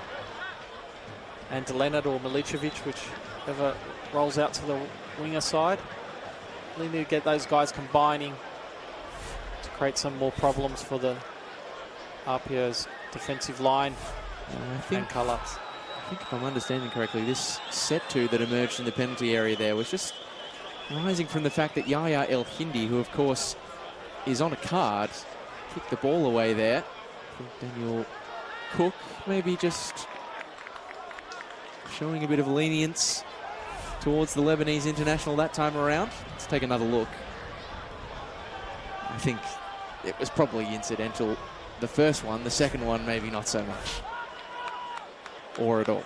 and Leonard or Milicevic, whichever rolls out to the winger side. We need to get those guys combining to create some more problems for the APIA's defensive line and Colours. I think if I'm understanding correctly, this set two that emerged in the penalty area there was just rising from the fact that Yaya El-Hindi, who of course is on a card, kicked the ball away there. I think Daniel Cook maybe just showing a bit of lenience towards the Lebanese international that time around. Let's take another look. I think it was probably incidental, the first one. The second one, maybe not so much. Or at all.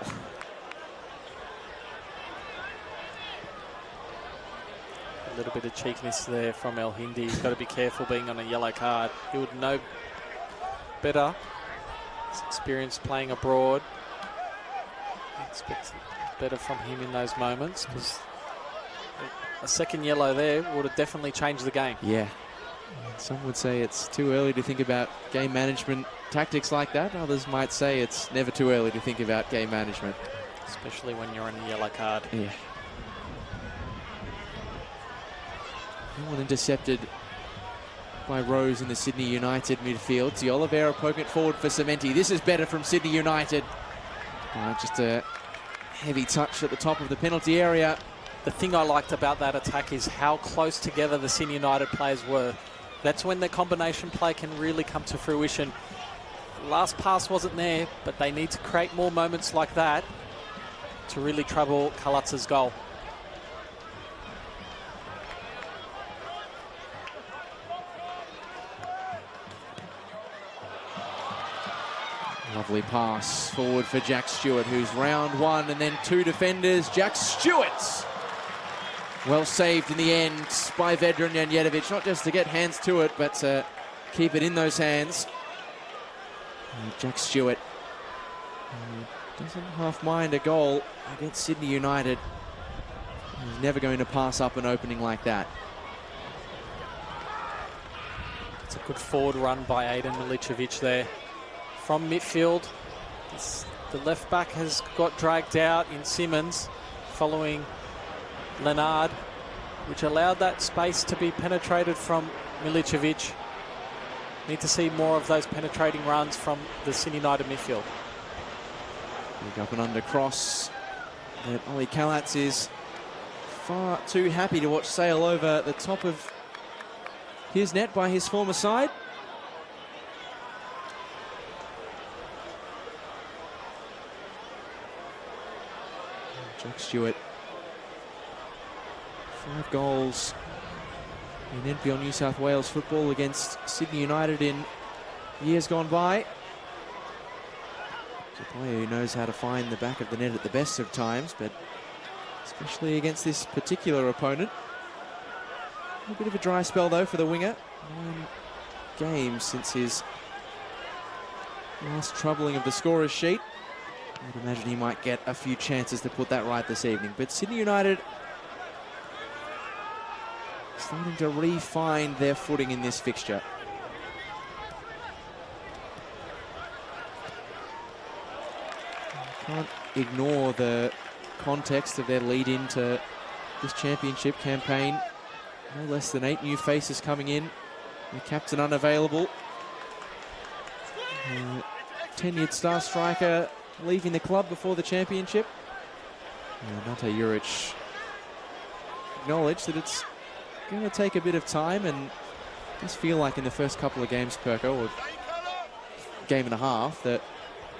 A little bit of cheekiness there from El-Hindi. He's got to be careful being on a yellow card. He would know better. His experience playing abroad. I expect better from him in those moments, because a second yellow there would have definitely changed the game. Yeah. Some would say it's too early to think about game management tactics like that. Others might say it's never too early to think about game management. Especially when you're on a yellow card. Yeah. Well intercepted by Rose in the Sydney United midfield. De Oliveira poking it forward for Cementi. This is better from Sydney United. Just a heavy touch at the top of the penalty area. The thing I liked about that attack is how close together the Sydney United players were. That's when the combination play can really come to fruition. Last pass wasn't there, but they need to create more moments like that to really trouble Kalatsa's goal. Lovely pass forward for Jack Stewart, who's round one and then two defenders. Jack Stewart! Well saved in the end by Vedran Janjetovic, not just to get hands to it, but to keep it in those hands. Jack Stewart doesn't half mind a goal against Sydney United. He's never going to pass up an opening like that. It's a good forward run by Aiden Milicevic there. From midfield, the left back has got dragged out in Simmons following Leonard, which allowed that space to be penetrated from Milicevic. Need to see more of those penetrating runs from the Sydney United midfield. Big up and under cross that Ollie Kalatz is far too happy to watch sail over the top of his net by his former side. Jack Stewart, 5 goals in NPL New South Wales football against Sydney United in years gone by. He's a player who knows how to find the back of the net at the best of times, but especially against this particular opponent. A bit of a dry spell though for the winger. 9 games since his last troubling of the scorer's sheet. I'd imagine he might get a few chances to put that right this evening. But Sydney United starting to re-find their footing in this fixture. Can't ignore the context of their lead into this championship campaign. No less than 8 new faces coming in. The captain unavailable. 10-year star striker leaving the club before the championship. Nate Juric acknowledged that it's going to take a bit of time, and it does feel like in the first couple of games, Perko, or game and a half, that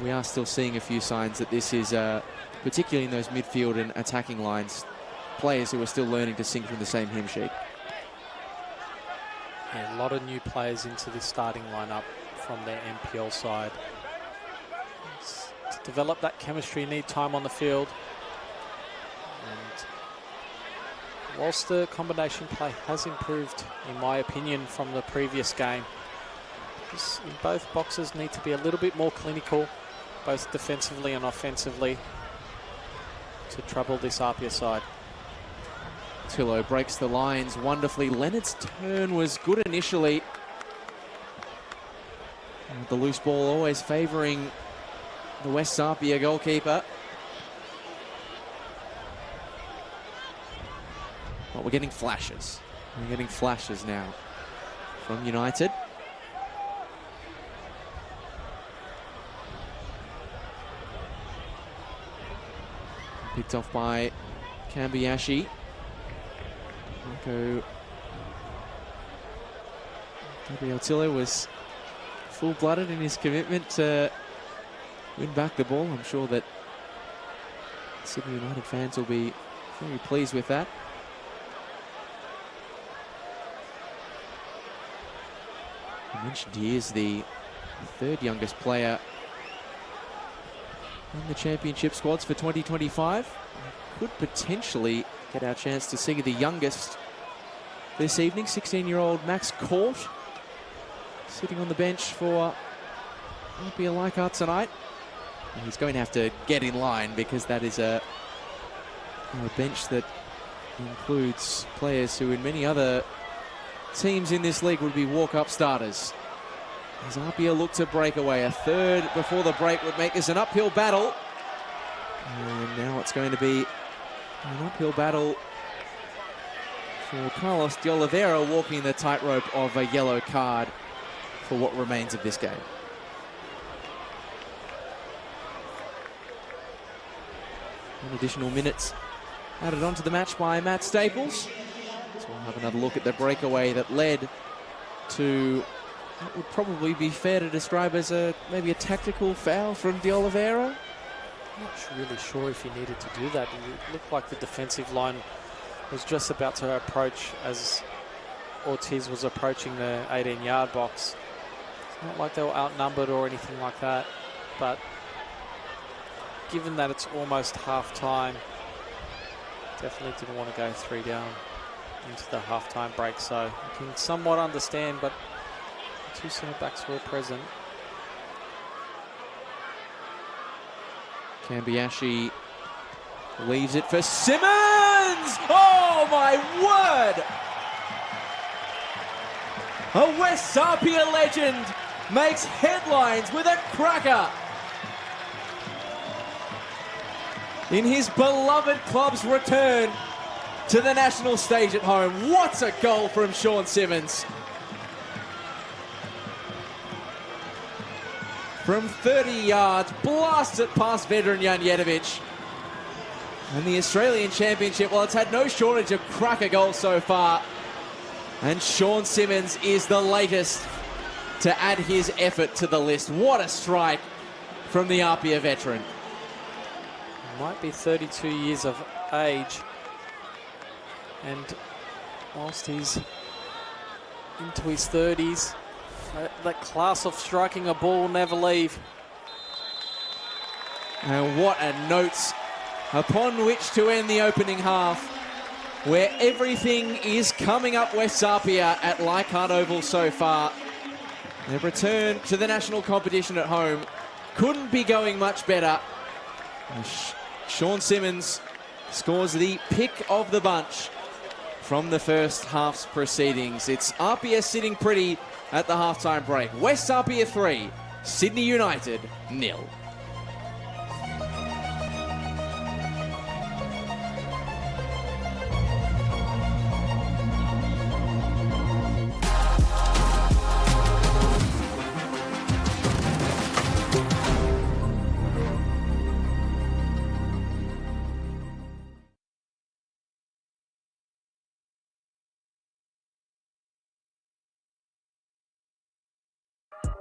we are still seeing a few signs that this is, particularly in those midfield and attacking lines, players who are still learning to sing from the same hymn sheet. A lot of new players into this starting lineup from their NPL side. To develop that chemistry, you need time on the field. And whilst the combination play has improved, in my opinion, from the previous game, in both boxes need to be a little bit more clinical, both defensively and offensively, to trouble this APIA side. Tillo breaks the lines wonderfully. Leonard's turn was good initially. The loose ball always favouring the West APIA goalkeeper. But we're getting flashes. We're getting flashes now from United. Picked off by Kambiashi. Marco Gabriel Tillo was full-blooded in his commitment to win back the ball. I'm sure that Sydney United fans will be very pleased with that. I mentioned he is the 3rd youngest player in the championship squads for 2025. Could potentially get our chance to see the youngest this evening. 16-year-old Max Court sitting on the bench for APIA Leichhardt tonight. And he's going to have to get in line, because that is a bench that includes players who in many other teams in this league would be walk-up starters. As APIA look to break away, a third before the break would make this an uphill battle. And now it's going to be an uphill battle for Carlos de Oliveira, walking the tightrope of a yellow card for what remains of this game. An additional minutes added onto the match by Matt Staples. So we'll have another look at the breakaway that led to what would probably be fair to describe as maybe a tactical foul from de Oliveira. I'm not really sure if he needed to do that. It looked like the defensive line was just about to approach as Ortiz was approaching the 18-yard box. It's not like they were outnumbered or anything like that, but given that it's almost half-time, definitely didn't want to go 3 down into the half-time break, so I can somewhat understand, but the 2 centre-backs were present. Kambiashi leaves it for Simmons! Oh my word! A West APIA legend makes headlines with a cracker in his beloved club's return to the national stage at home. What a goal from Sean Simmons. from 30 yards, blasts it past veteran Janjetovic. And the Australian Championship, well, it's had no shortage of cracker goals so far. And Sean Simmons is the latest to add his effort to the list. What a strike from the APIA veteran. Might be 32 years of age. And whilst he's into his 30s, that class of striking a ball will never leave. And what a note upon which to end the opening half, where everything is coming up West APIA at Leichhardt Oval so far. They've returned to the national competition at home. Couldn't be going much better. Sean Simmons scores the pick of the bunch from the first half's proceedings. It's APIA sitting pretty at the halftime break. West APIA 3, Sydney United 0.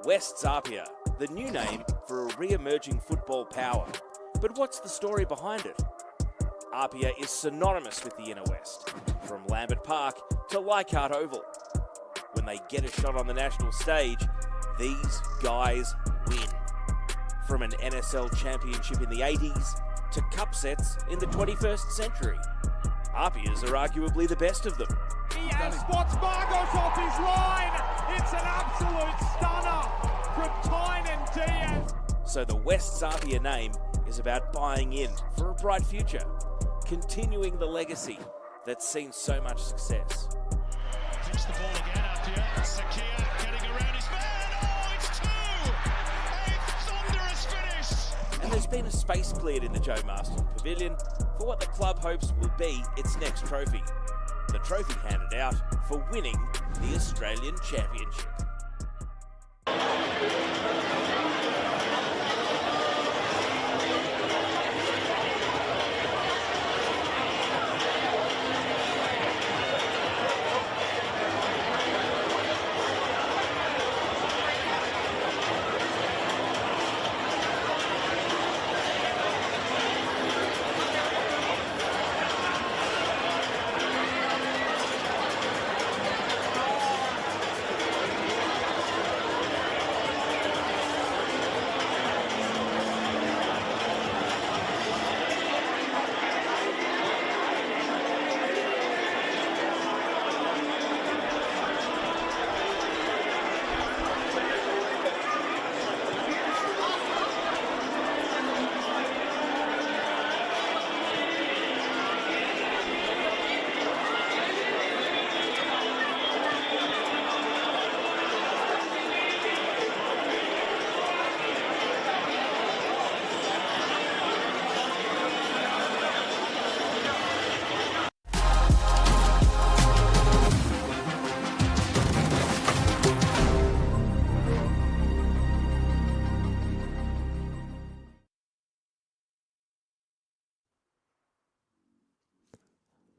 West's APIA, the new name for a re-emerging football power. But what's the story behind it? APIA is synonymous with the Inner West, from Lambert Park to Leichhardt Oval. When they get a shot on the national stage, these guys win. From an NSL championship in the 80s to cup sets in the 21st century. APIAs are arguably the best of them. Diaz spots Margos off his line. It's an absolute stunner from Tynan Diaz. So the West's APIA name is about buying in for a bright future, continuing the legacy that's seen so much success. Tips the ball again, APIA. Sakia getting around his man. Oh, it's two! A thunderous finish! And there's been a space cleared in the Joe Marston Pavilion for what the club hopes will be its next trophy. The trophy handed out for winning the Australian Championship.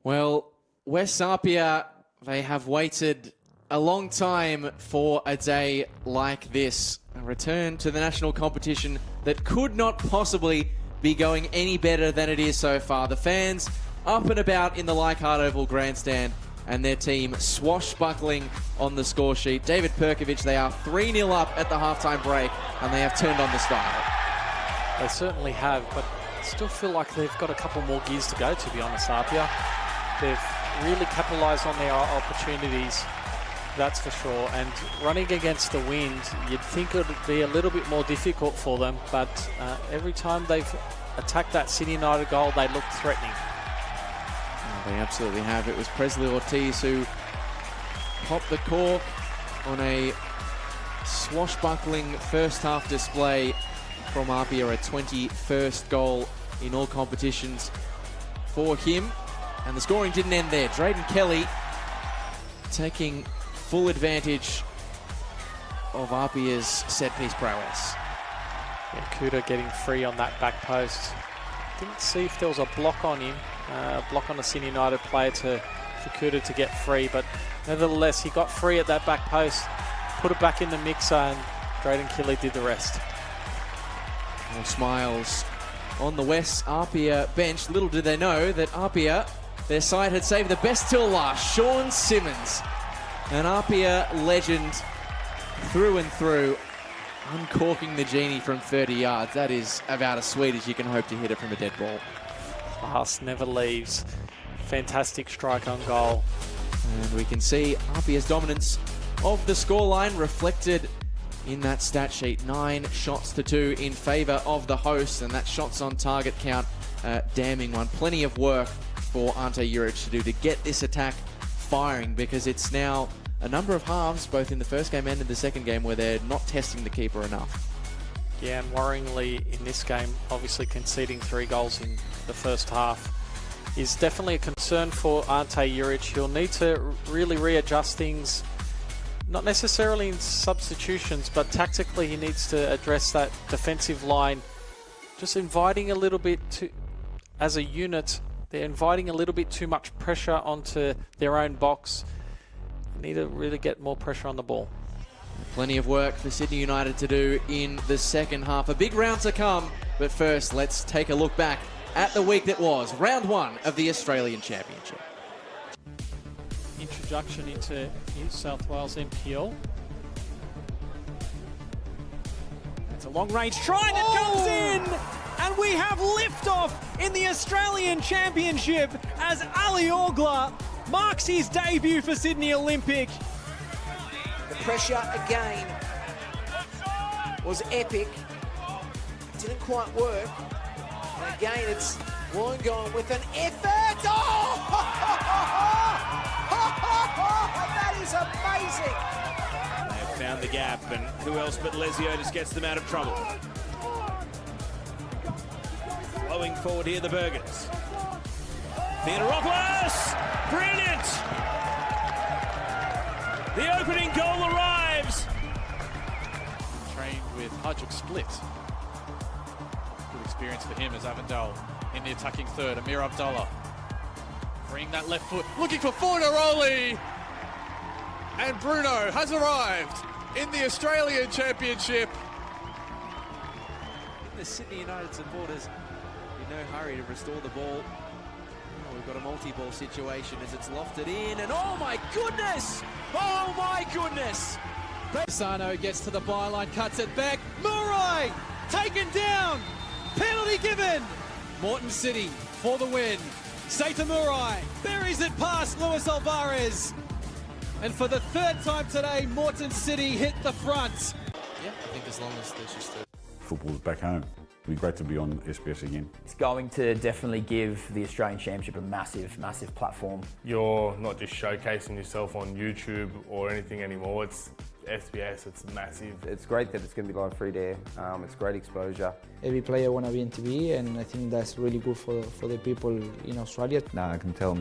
Well, West APIA, they have waited a long time for a day like this. A return to the national competition that could not possibly be going any better than it is so far. The fans up and about in the Leichhardt Oval grandstand and their team swashbuckling on the score sheet. David Perkovic, they are 3-0 up at the halftime break and they have turned on the style. They certainly have, but still feel like they've got a couple more gears to go, to be honest, APIA. They've really capitalised on their opportunities, that's for sure. And running against the wind, you'd think it would be a little bit more difficult for them, but every time they've attacked that Sydney United goal, they look threatening. They absolutely have. It was Presley Ortiz who popped the cork on a swashbuckling first half display from APIA, a 21st goal in all competitions for him. And the scoring didn't end there. Drayden Kelly taking full advantage of APIA's set-piece prowess. Yeah, Kuda getting free on that back post. Didn't see if there was a block on him, block on a Sydney United player for Kuda to get free, but nevertheless he got free at that back post, put it back in the mixer, and Drayden Kelly did the rest. More smiles on the West APIA bench. Little did they know that APIA, their side had saved the best till last. Sean Simmons, an APIA legend through and through, uncorking the genie from 30 yards. That is about as sweet as you can hope to hit it from a dead ball. Class never leaves. Fantastic strike on goal. And we can see APIA's dominance of the scoreline reflected in that stat sheet. 9 shots to 2 in favour of the hosts, and that shots on target count, damning one. Plenty of work for Ante Juric to do to get this attack firing, because it's now a number of halves, both in the first game and in the second game, where they're not testing the keeper enough. Yeah, and worryingly in this game, obviously conceding 3 goals in the first half is definitely a concern for Ante Juric. He'll need to really readjust things, not necessarily in substitutions, but tactically he needs to address that defensive line. Just inviting a little bit as a unit, they're inviting a little bit too much pressure onto their own box. Need to really get more pressure on the ball. Plenty of work for Sydney United to do in the second half. A big round to come, but first let's take a look back at the week that was round 1 of the Australian Championship. Introduction into New South Wales NPL. It's a long-range try that comes in, and we have liftoff in the Australian Championship as Ali Orgler marks his debut for Sydney Olympic. The pressure again was epic. It didn't quite work. And again, it's Wollongong with an effort. Oh! That is amazing. They've found the gap, and who else but Lesiotis gets them out of trouble. Flowing forward here, the Burgers. Theodoropoulos! Brilliant! The opening goal arrives. Trained with Hajduk Split. Good experience for him as Avondale in the attacking third. Amir Abdullah freeing that left foot, looking for Fornaroli. And Bruno has arrived in the Australian Championship. The Sydney United supporters in no hurry to restore the ball. We've got a multi-ball situation as it's lofted in, and oh my goodness! Oh my goodness! Sano gets to the byline, cuts it back. Murray taken down. Penalty given. Morton City for the win. Seita Murray buries it past Luis Alvarez. And for the 3rd time today, Morton City hit the front. Yeah, I think as long as there's just a... Football's back home. It'd be great to be on SBS again. It's going to definitely give the Australian Championship a massive, massive platform. You're not just showcasing yourself on YouTube or anything anymore. It's SBS, it's massive. It's great that it's going to be live free there. It's great exposure. Every player want to be in TV, and I think that's really good for the people in Australia. Now I can tell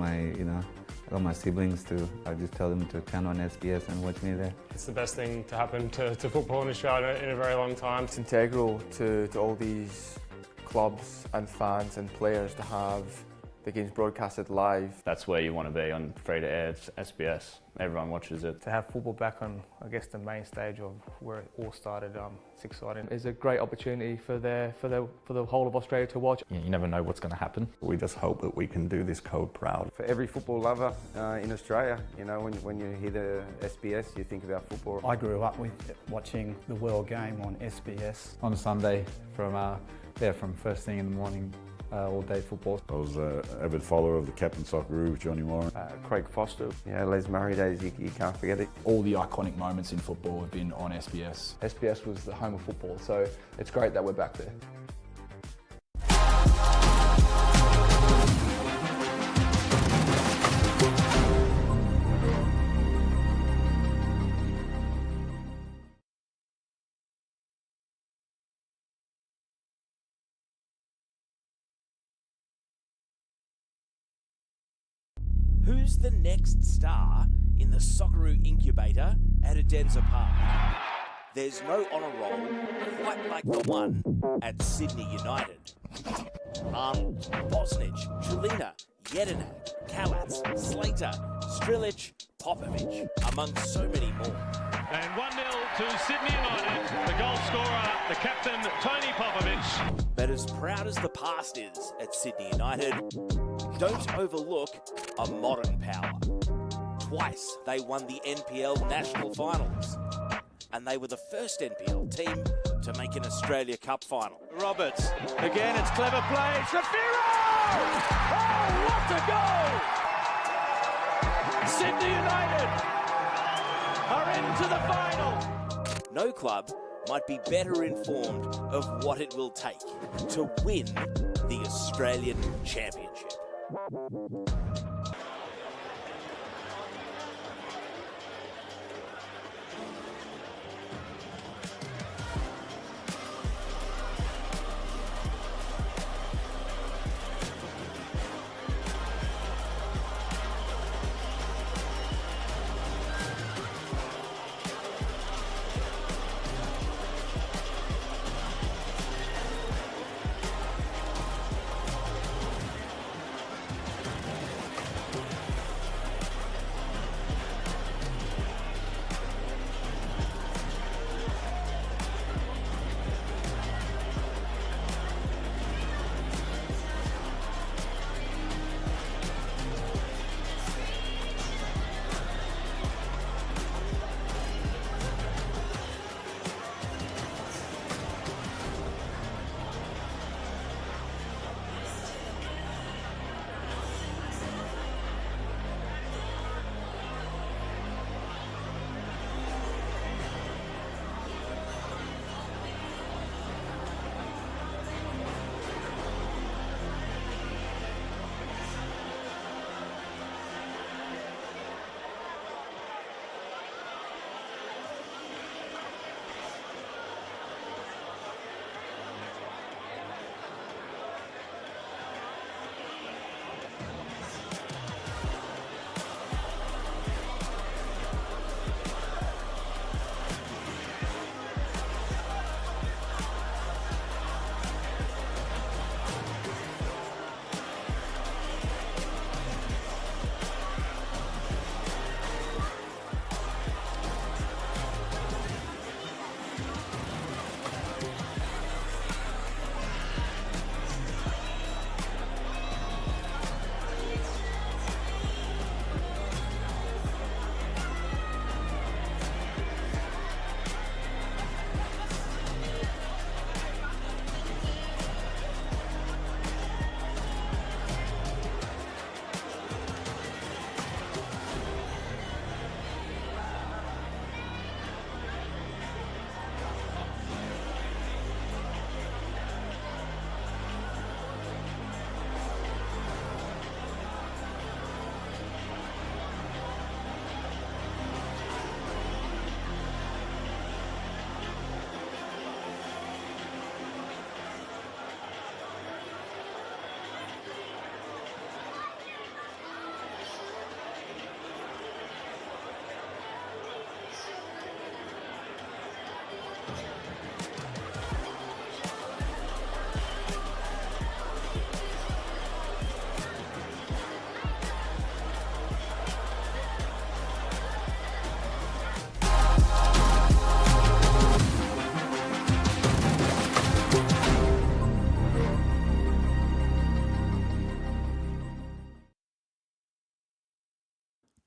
all my siblings I just tell them to turn on SBS and watch me there. It's the best thing to happen to football in Australia in a very long time. It's integral to all these clubs and fans and players to have the games broadcasted live. That's where you want to be on free-to-air. It's SBS. Everyone watches it. To have football back on, I guess, the main stage of where it all started, it's exciting. It's a great opportunity for the whole of Australia to watch. You never know what's going to happen. We just hope that we can do this code proud. For every football lover in Australia, you know, when you hear the SBS, you think about football. I grew up with watching the World Game on SBS. On Sunday from first thing in the morning. All day football. I was an avid follower of the Captain Socceroo, Johnny Warren. Craig Foster, Les Murray days, you can't forget it. All the iconic moments in football have been on SBS. SBS was the home of football, so it's great that we're back there. Who's the next star in the Socceroo incubator at Adenza Park? there's no honour roll quite like the one at Sydney United. Arnold, Bosnich, Trelina, Jedinak, Kalatz, Slater, Strilic, Popovic, among so many more. And 1-0 to Sydney United. The goal scorer, the captain, Tony Popovic. But as proud as the past is at Sydney United, don't overlook a modern power. Twice they won the NPL National Finals, and they were the first NPL team to make an Australia Cup final. Roberts, again, it's clever play. Shafiro! Oh, what a goal! Sydney United are into the final. No club might be better informed of what it will take to win the Australian Championship.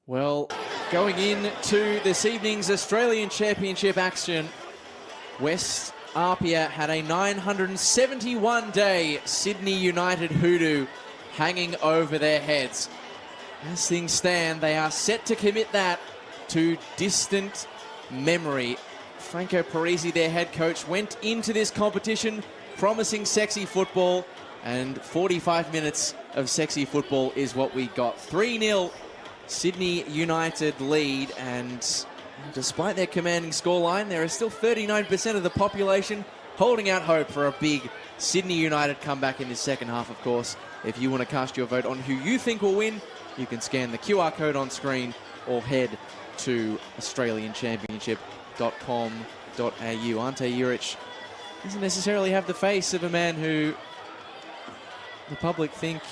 Well, going into this evening's Australian Championship action, West APIA had a 971-day Sydney United hoodoo hanging over their heads. As things stand, they are set to commit that to distant memory. Franco Parisi, their head coach, went into this competition promising sexy football, and 45 minutes of sexy football is what we got. 3-0 Sydney United lead, and despite their commanding scoreline, there is still 39% of the population holding out hope for a big Sydney United comeback in the second half, of course. If you want to cast your vote on who you think will win, you can scan the QR code on screen or head to AustralianChampionship.com Ante Juric doesn't necessarily have the face of a man who the public think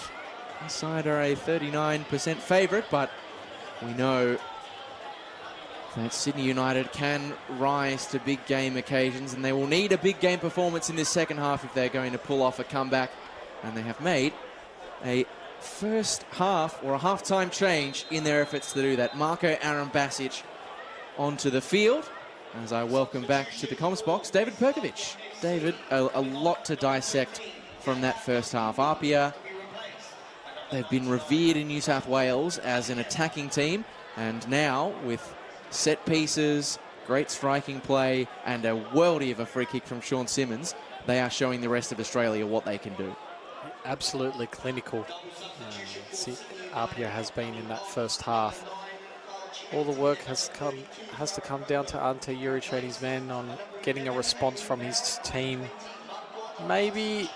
his side are a 39% favourite, but we know that Sydney United can rise to big game occasions, and they will need a big game performance in this second half if they're going to pull off a comeback. And they have made a first half or a half-time change in their efforts to do that. Marko Arambasic onto the field as I welcome back to the comms box David Perkovic. David, a lot to dissect from that first half. APIA, they've been revered in New South Wales as an attacking team, and now with set pieces, great striking play, and a worldie of a free kick from Sean Simmons, they are showing the rest of Australia what they can do. Absolutely clinical. APIA has been in that first half. All the work has to come down to Ante Juric and his men on getting a response from his team. Maybe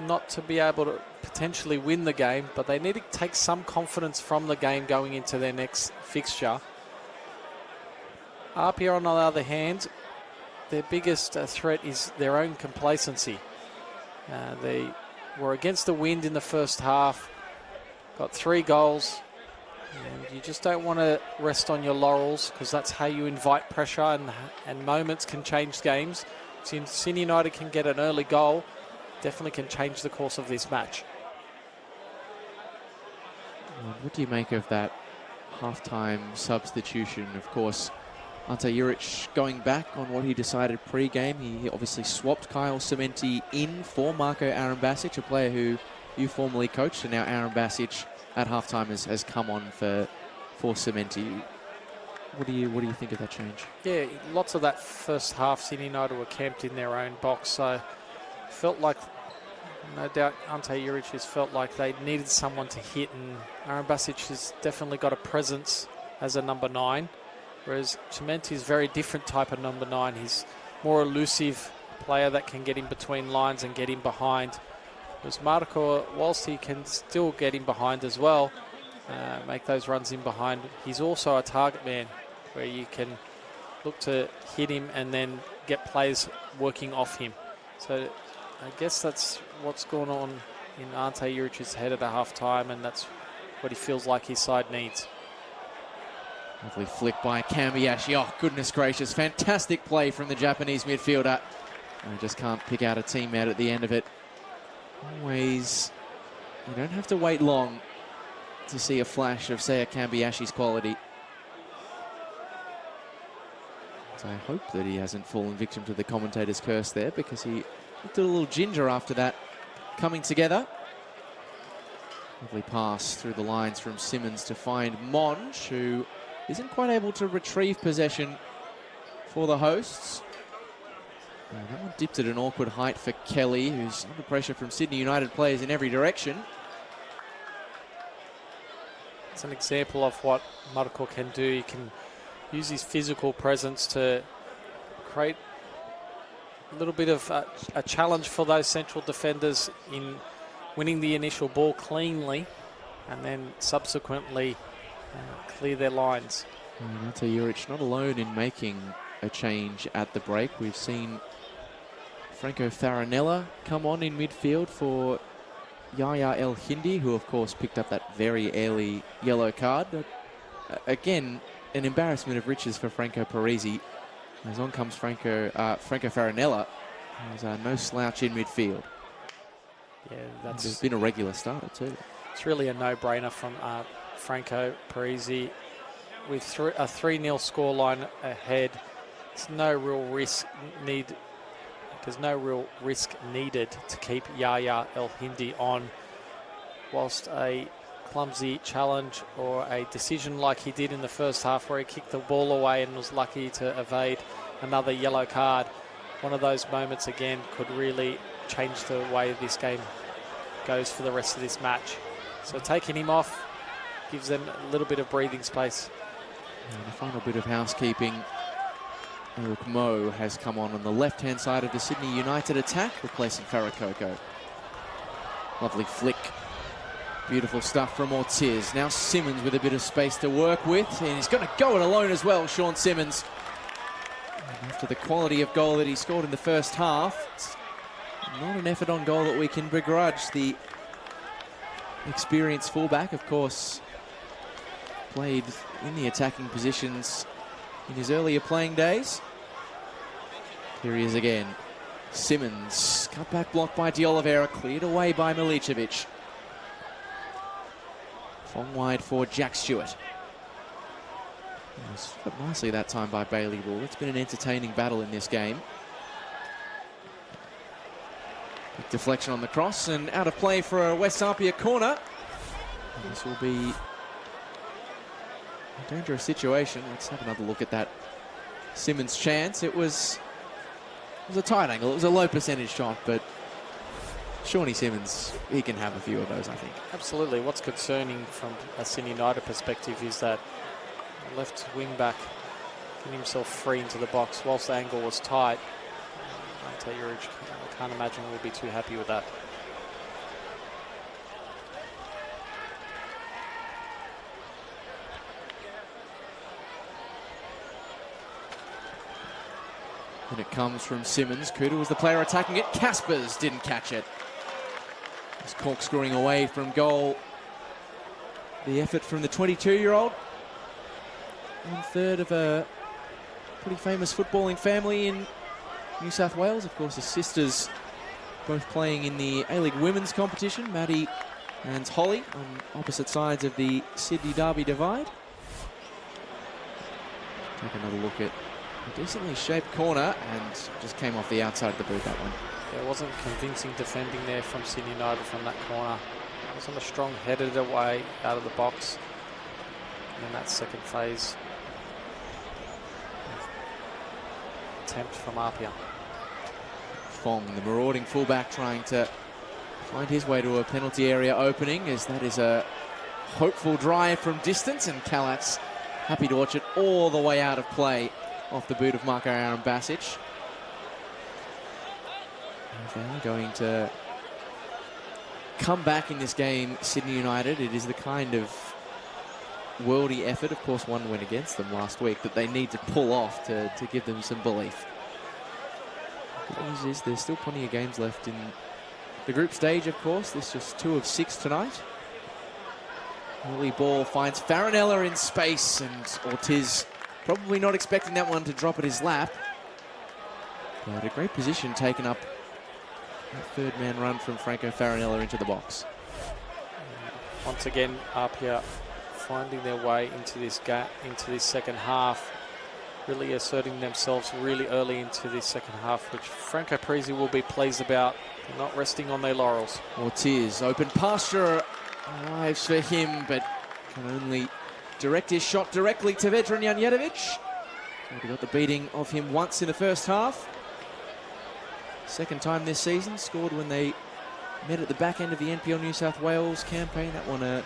not to be able to potentially win the game, but they need to take some confidence from the game going into their next fixture. APIA, on the other hand, their biggest threat is their own complacency. They were against the wind in the first half, got 3 goals, and you just don't want to rest on your laurels, because that's how you invite pressure, and moments can change games. Sydney United can get an early goal, definitely can change the course of this match. What do you make of that half-time substitution? Of course, Ante Juric going back on what he decided pre-game. He obviously swapped Kyle Cementi in for Marko Arambasic, a player who you formerly coached, and now Arambasic at half-time has come on for Cementi. What do you think of that change? Yeah, lots of that first half, Sydney United were camped in their own box, so felt like, no doubt, Ante Juric has felt like they needed someone to hit, and Arambasic has definitely got a presence as a number 9, whereas Cementi is a very different type of number 9. He's more elusive player that can get in between lines and get in behind. Whereas Marko, whilst he can still get in behind as well, make those runs in behind, he's also a target man where you can look to hit him and then get players working off him. So I guess that's what's going on in Ante Juric's head at a half-time, and that's what he feels like his side needs. Lovely flick by Kambiashi. Oh, goodness gracious. Fantastic play from the Japanese midfielder. I just can't pick out a teammate at the end of it. Always, you don't have to wait long to see a flash of Seiya Kambiashi's quality. So I hope that he hasn't fallen victim to the commentator's curse there, because he looked a little ginger after that coming together. Lovely pass through the lines from Simmons to find Monge, who isn't quite able to retrieve possession for the hosts. And that one dipped at an awkward height for Kelly, who's under pressure from Sydney United players in every direction. It's an example of what Marko can do. He can use his physical presence to create a little bit of a challenge for those central defenders in winning the initial ball cleanly, and then subsequently clear their lines. Ante Juric not alone in making a change at the break. We've seen Franco Farinella come on in midfield for Yaya El Hindi, who of course picked up that very early yellow card. Again, an embarrassment of riches for Franco Parisi. As on comes Franco Farinella, who's no slouch in midfield. Yeah, that's He's been a regular starter too. It's really a no-brainer from Franco Parisi. With a 3-0 scoreline ahead, there's no real risk needed to keep Yaya El Hindi on, whilst a clumsy challenge or a decision like he did in the first half where he kicked the ball away and was lucky to evade another yellow card. One of those moments again could really change the way this game goes for the rest of this match. So taking him off gives them a little bit of breathing space. And the final bit of housekeeping, Eric Moe has come on the left-hand side of the Sydney United attack, replacing Farakoko. Lovely flick. Beautiful stuff from Ortiz. Now Simmons with a bit of space to work with, and he's going to go it alone as well, Sean Simmons. After the quality of goal that he scored in the first half, it's not an effort on goal that we can begrudge. The experienced fullback, of course, played in the attacking positions in his earlier playing days. Here he is again. Simmons, cutback block by De Oliveira, cleared away by Milicevic. Fong wide for Jack Stewart. It was put nicely that time by Bailey Rule. It's been an entertaining battle in this game. Big deflection on the cross and out of play for a West APIA corner. This will be a dangerous situation. Let's have another look at that Simmons chance. It was a tight angle. It was a low percentage shot, but Shawnee Simmons, he can have a few of those, I think. Absolutely. What's concerning from a Sydney United perspective is that left wing back getting himself free into the box whilst the angle was tight. I can't imagine we'll be too happy with that. And it comes from Simmons. Kuda was the player attacking it. Caspers didn't catch it. He's corkscrewing away from goal. The effort from the 22-year-old. 1/3 of a pretty famous footballing family in New South Wales. Of course, his sisters both playing in the A-League women's competition. Maddie and Holly on opposite sides of the Sydney Derby divide. Take another look at a decently shaped corner and just came off the outside of the boot, that one. There wasn't convincing defending there from Sydney United from that corner. It wasn't a strong headed away out of the box. And then that second phase attempt from APIA. Fong, the marauding fullback, trying to find his way to a penalty area opening, as that is a hopeful drive from distance, and Kalatz happy to watch it all the way out of play off the boot of Marko Aaron Basic. They're going to come back in this game, Sydney United. It is the kind of worldy effort, of course one went against them last week, that they need to pull off to give them some belief. The news is there's still plenty of games left in the group stage, of course. This is just 2 of 6 tonight. Early ball finds Farinella in space, and Ortiz probably not expecting that one to drop at his lap. But a great position taken up. That third man run from Franco Farinella into the box. Once again, APIA finding their way into this second half, really asserting themselves really early into this second half, which Franco Parisi will be pleased about. They're not resting on their laurels. Ortiz, open pasture, arrives for him, but can only direct his shot directly to Vedran Janjetovic. Already got the beating of him once in the first half. Second time this season, scored when they met at the back end of the NPL New South Wales campaign. That one a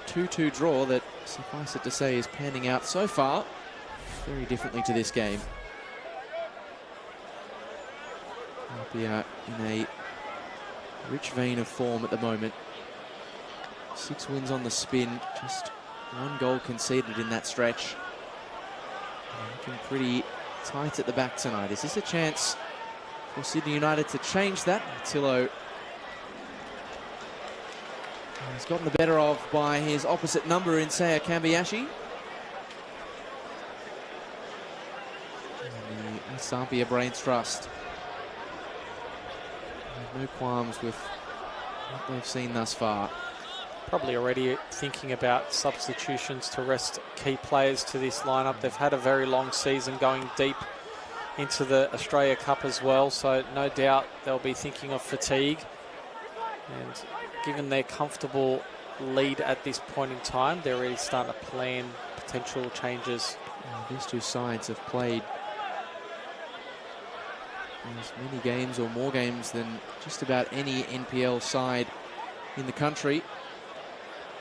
2-2 draw that, suffice it to say, is panning out so far very differently to this game. APIA in a rich vein of form at the moment. 6 wins on the spin, just 1 goal conceded in that stretch. Looking pretty tight at the back tonight. Is this a chance for Sydney United to change that? Tillo has gotten the better of by his opposite number in Seiya Kambayashi. And the West APIA Brains Trust have no qualms with what they've seen thus far. Probably already thinking about substitutions to rest key players to this lineup. They've had a very long season going deep into the Australia Cup as well, so no doubt they'll be thinking of fatigue. And given their comfortable lead at this point in time, they're already starting to plan potential changes. These two sides have played as many games or more games than just about any NPL side in the country.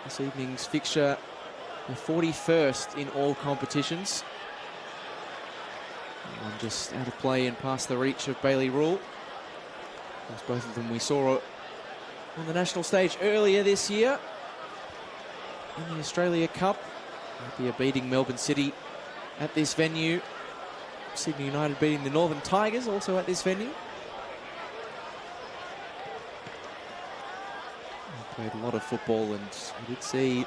This evening's fixture, the 41st in all competitions. One just out of play and past the reach of Bailey Rule. As both of them we saw on the national stage earlier this year in the Australia Cup. APIA beating Melbourne City at this venue Sydney United beating the Northern Tigers, also at this venue. Played a lot of football, and we did see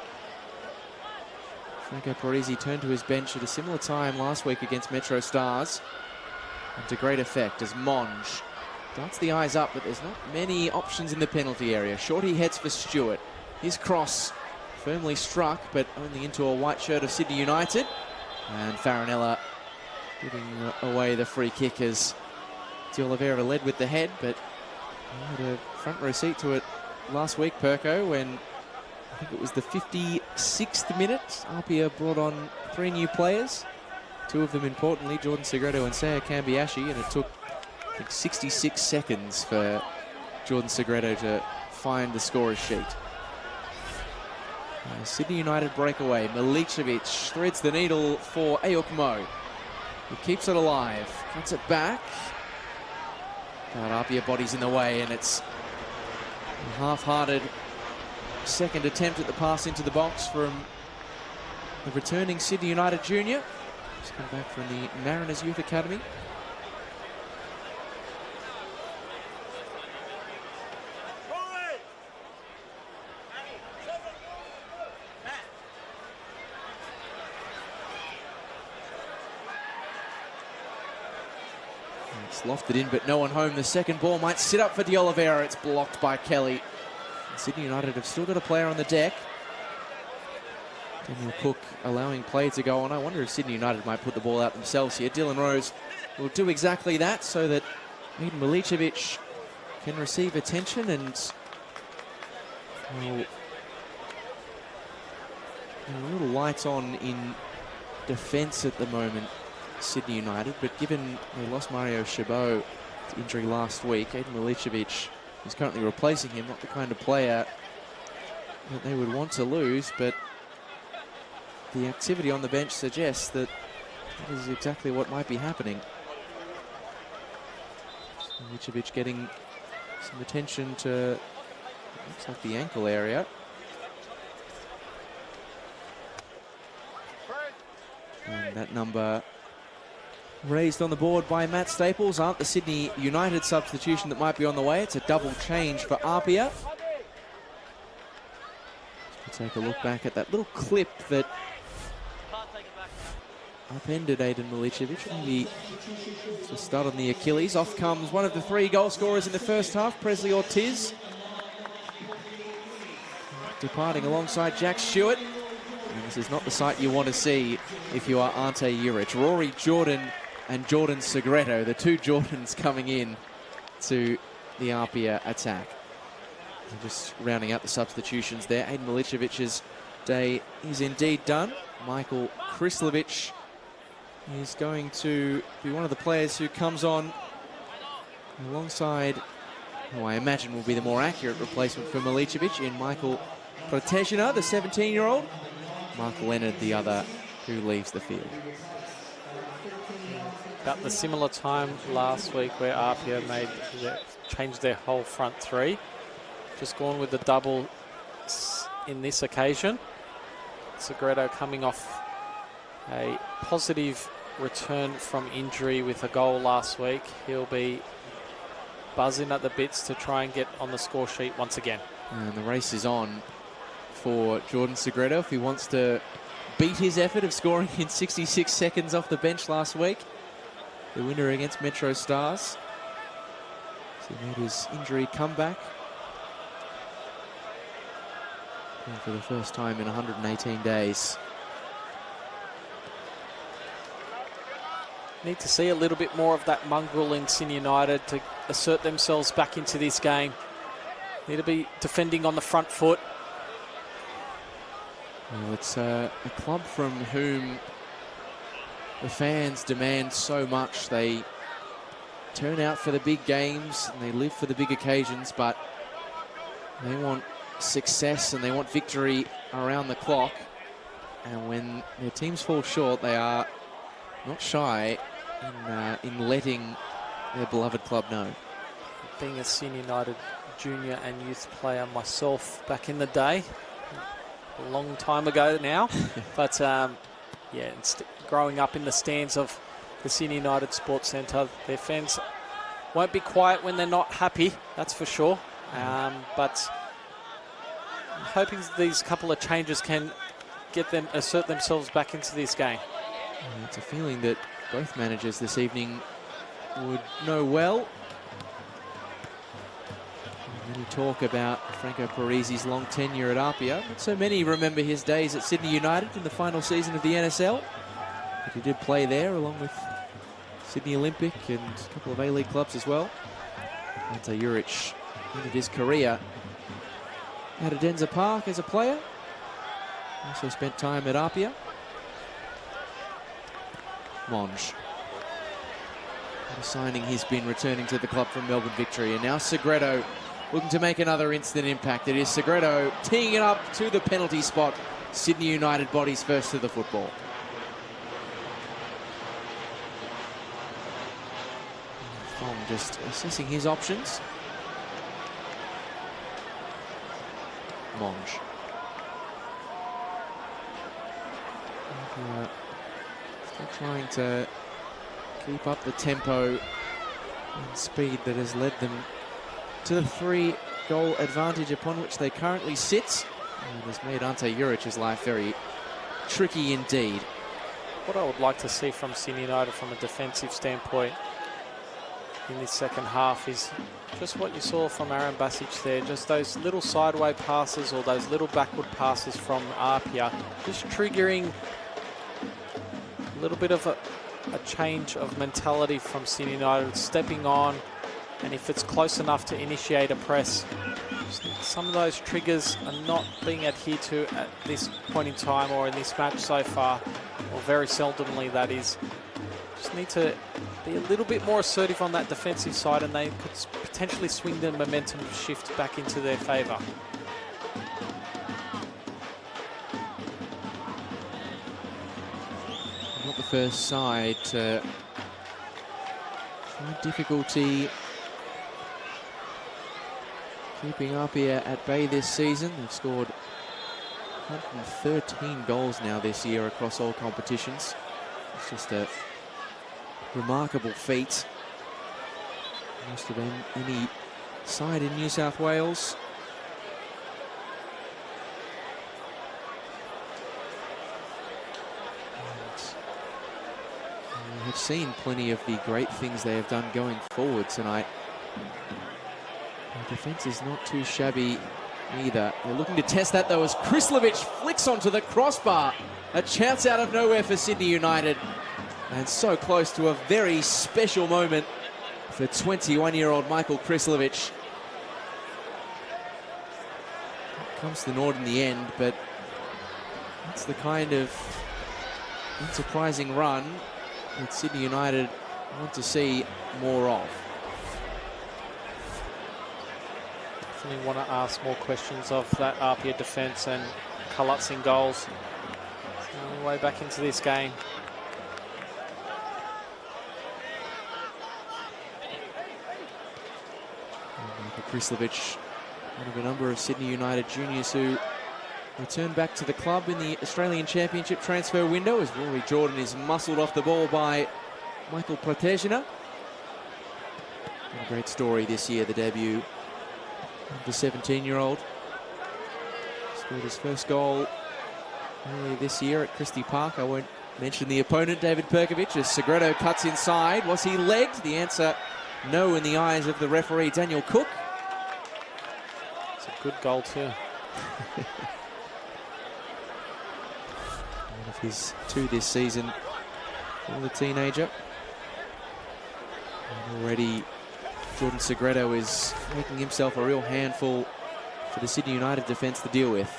Franco Parisi turn to his bench at a similar time last week against Metro Stars. And to great effect as Monge darts the eyes up, but there's not many options in the penalty area. Shorty heads for Stewart. His cross firmly struck, but only into a white shirt of Sydney United. And Farinella giving away the free kick as De Oliveira led with the head, but he had a front row seat to it last week, Perko, when I think it was the 56th minute. APIA brought on 3 new players. 2 of them, importantly, Jordan Segredo and Saya Kambiashi, and it took, I think, 66 seconds for Jordan Segredo to find the scorer's sheet. Sydney United breakaway. Milicevic threads the needle for Ayuk Mo, who keeps it alive, cuts it back. But APIA body's in the way, and it's a half-hearted second attempt at the pass into the box from the returning Sydney United junior. He's come back from the Mariners Youth Academy. It's lofted in, but no one home. The second ball might sit up for De Oliveira. It's blocked by Kelly. Sydney United have still got a player on the deck. Daniel Cook allowing play to go on. I wonder if Sydney United might put the ball out themselves here. Dylan Rose will do exactly that so that Aiden Milicevic can receive attention, and well, a little light on in defence at the moment, Sydney United, but given they lost Mario Chabot to injury last week, Aiden Milicevic is currently replacing him, not the kind of player that they would want to lose, but the activity on the bench suggests that that is exactly what might be happening. Milicevic getting some attention to, looks like the ankle area. And that number raised on the board by Matt Staples. Aren't the Sydney United substitution that might be on the way. It's a double change for APIA. Let's take a look back at that little clip that upended Aiden Milicevic. Maybe to start on the Achilles. Off comes one of the 3 goal scorers in the first half, Presley Ortiz. Departing alongside Jack Stewart. And this is not the sight you want to see if you are Ante Juric. Rory Jordan and Jordan Segredo, the 2 Jordans coming in to the APIA attack. They're just rounding out the substitutions there. Aiden Milicevic's day is indeed done. Michael Krislovic is going to be one of the players who comes on alongside who I imagine will be the more accurate replacement for Milicevic in Michael Protezina, the 17-year-old. Mark Leonard, the other, who leaves the field. About the similar time last week where APIA changed their whole front 3. Just gone with the double in this occasion. Segredo coming off a positive return from injury with a goal last week. He'll be buzzing at the bits to try and get on the score sheet once again. And the race is on for Jordan Segredo if he wants to beat his effort of scoring in 66 seconds off the bench last week. The winner against Metro Stars. So he made his injury comeback. And for the first time in 118 days. Need to see a little bit more of that mongrel in Sydney United to assert themselves back into this game. Need to be defending on the front foot. Well, it's a club from whom the fans demand so much. They turn out for the big games and they live for the big occasions, but they want success and they want victory around the clock. And when their teams fall short, they are not shy in letting their beloved club know. Being a Sydney United junior and youth player myself back in the day, a long time ago now, but yeah, growing up in the stands of the Sydney United Sports Centre. Their fans won't be quiet when they're not happy, that's for sure. But I'm hoping these couple of changes can get them assert themselves back into this game. It's a feeling that both managers this evening would know well. Many talk about Franco Parisi's long tenure at APIA, but so many remember his days at Sydney United in the final season of the NSL. But he did play there along with Sydney Olympic and a couple of A-League clubs as well. Ante Juric ended his career at Adenza Park as a player. Also spent time at APIA. Monge. What a signing he's been, returning to the club from Melbourne Victory. And now Segredo looking to make another instant impact. It is Segredo teeing it up to the penalty spot. Sydney United bodies first to the football. Fong just assessing his options. Monge. Still trying to keep up the tempo and speed that has led them to the 3-goal advantage upon which they currently sit, and has made Ante Juric's life very tricky indeed. What I would like to see from Sydney United from a defensive standpoint in this second half is just what you saw from Aaron Basic there, just those little sideway passes or those little backward passes from APIA, just triggering a little bit of a change of mentality from Sydney United, stepping on, and if it's close enough to initiate a press. Some of those triggers are not being adhered to at this point in time or in this match so far, or very seldomly that is. Just need to be a little bit more assertive on that defensive side, and they could potentially swing the momentum shift back into their favour. Not the first side to find difficulty keeping APIA at bay this season. They've scored 113 goals now this year across all competitions. It's just a remarkable feat. Most of any side in New South Wales. And we have seen plenty of the great things they have done going forward tonight. The defense is not too shabby either. They're looking to test that though as Krislovic flicks onto the crossbar. A chance out of nowhere for Sydney United. And so close to a very special moment for 21-year-old Michael Krislovic. Comes to Nord in the end, but that's the kind of unsurprising run that Sydney United want to see more of. Definitely want to ask more questions of that APIA defence and Kalutzing goals. On the way back into this game. Krislovic, one of a number of Sydney United juniors who returned back to the club in the Australian Championship transfer window, as Rory Jordan is muscled off the ball by Michael Protezina. A great story this year, the debut of the 17-year-old. Scored his first goal earlier this year at Christie Park. I won't mention the opponent, David Perkovic, as Segredo cuts inside. Was he legged? The answer, no, in the eyes of the referee, Daniel Cook. It's a good goal too. One of his two this season for the teenager. And already Jordan Segredo is making himself a real handful for the Sydney United defence to deal with.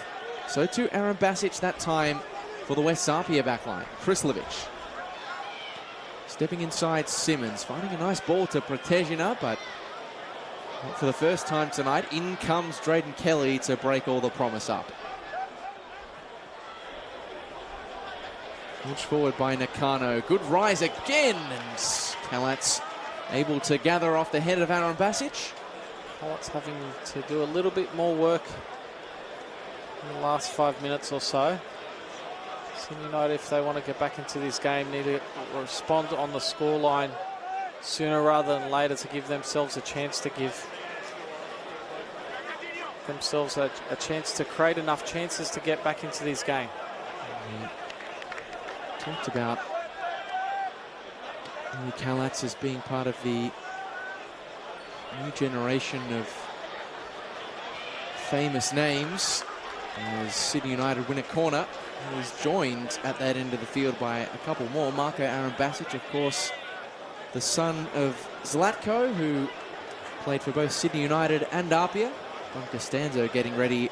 So too Aaron Basic that time for the West APIA backline. Krislovic stepping inside Simmons, finding a nice ball to Protezina, but not for the first time tonight. In comes Drayden Kelly to break all the promise up. Pushed forward by Nakano. Good rise again, and Kalatz able to gather off the head of Aaron Basic. Kalatz having to do a little bit more work in the last 5 minutes or so. Sydney United, if they want to get back into this game, need to respond on the scoreline sooner rather than later to give themselves a chance to chance to create enough chances to get back into this game. We talked about Kalats as being part of the new generation of famous names as Sydney United win a corner. He's joined at that end of the field by a couple more. Marko Arambasic, of course, the son of Zlatko, who played for both Sydney United and APIA. Don Costanzo getting ready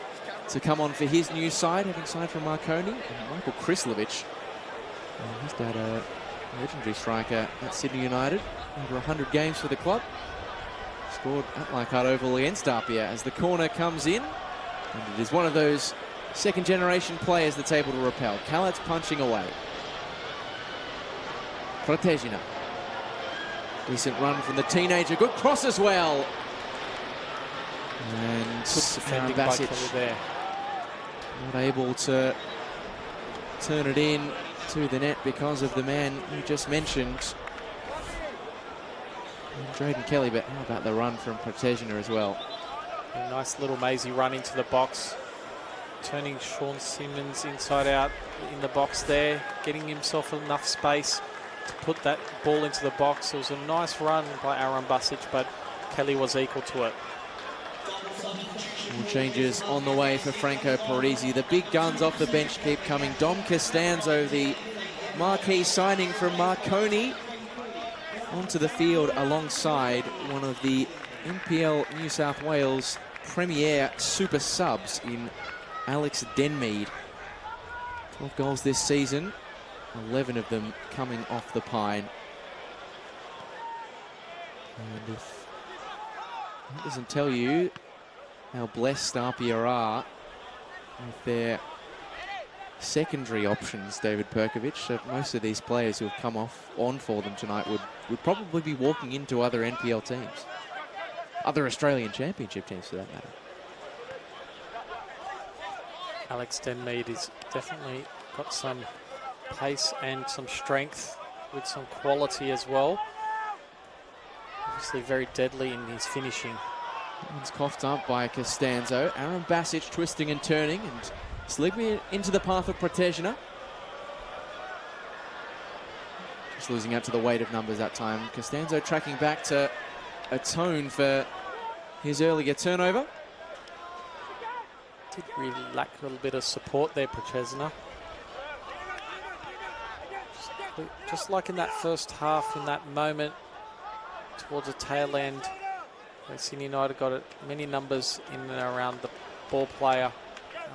to come on for his new side, having signed from Marconi. And Michael Krislovic, his dad, a legendary striker at Sydney United, over 100 games for the club. Scored at Leichhardt Oval against APIA as the corner comes in. And it is one of those second-generation players that's able to repel. Kalats punching away. Protezina. Decent run from the teenager. Good cross as well. And Good defending by Kelly there. Not able to turn it in to the net because of the man you just mentioned, Drayden Kelly. But how about the run from Protezina as well? A nice little mazy run into the box, turning Sean Simmons inside out in the box there, getting himself enough space to put that ball into the box. It was a nice run by Aaron Basic, but Kelly was equal to it. More changes on the way for Franco Parisi. The big guns off the bench keep coming. Dom Costanzo, the marquee signing from Marconi, onto the field alongside one of the NPL New South Wales premier super subs in Alex Denmead. 12 goals this season, 11 of them coming off the pine. And if that doesn't tell you how blessed APIA are with their secondary options, David Perkovic, that most of these players who have come on for them tonight would probably be walking into other NPL teams. Other Australian Championship teams, for that matter. Alex Denmead has definitely got some pace and some strength with some quality as well. Obviously very deadly in his finishing. One's coughed up by Costanzo. Aaron Basic twisting and turning and slipping into the path of Protezina. Just losing out to the weight of numbers that time. Costanzo tracking back to atone for his earlier turnover. Did really lack a little bit of support there, Protezina. Just like in that first half, in that moment towards the tail end, where Sydney United got many numbers in and around the ball player,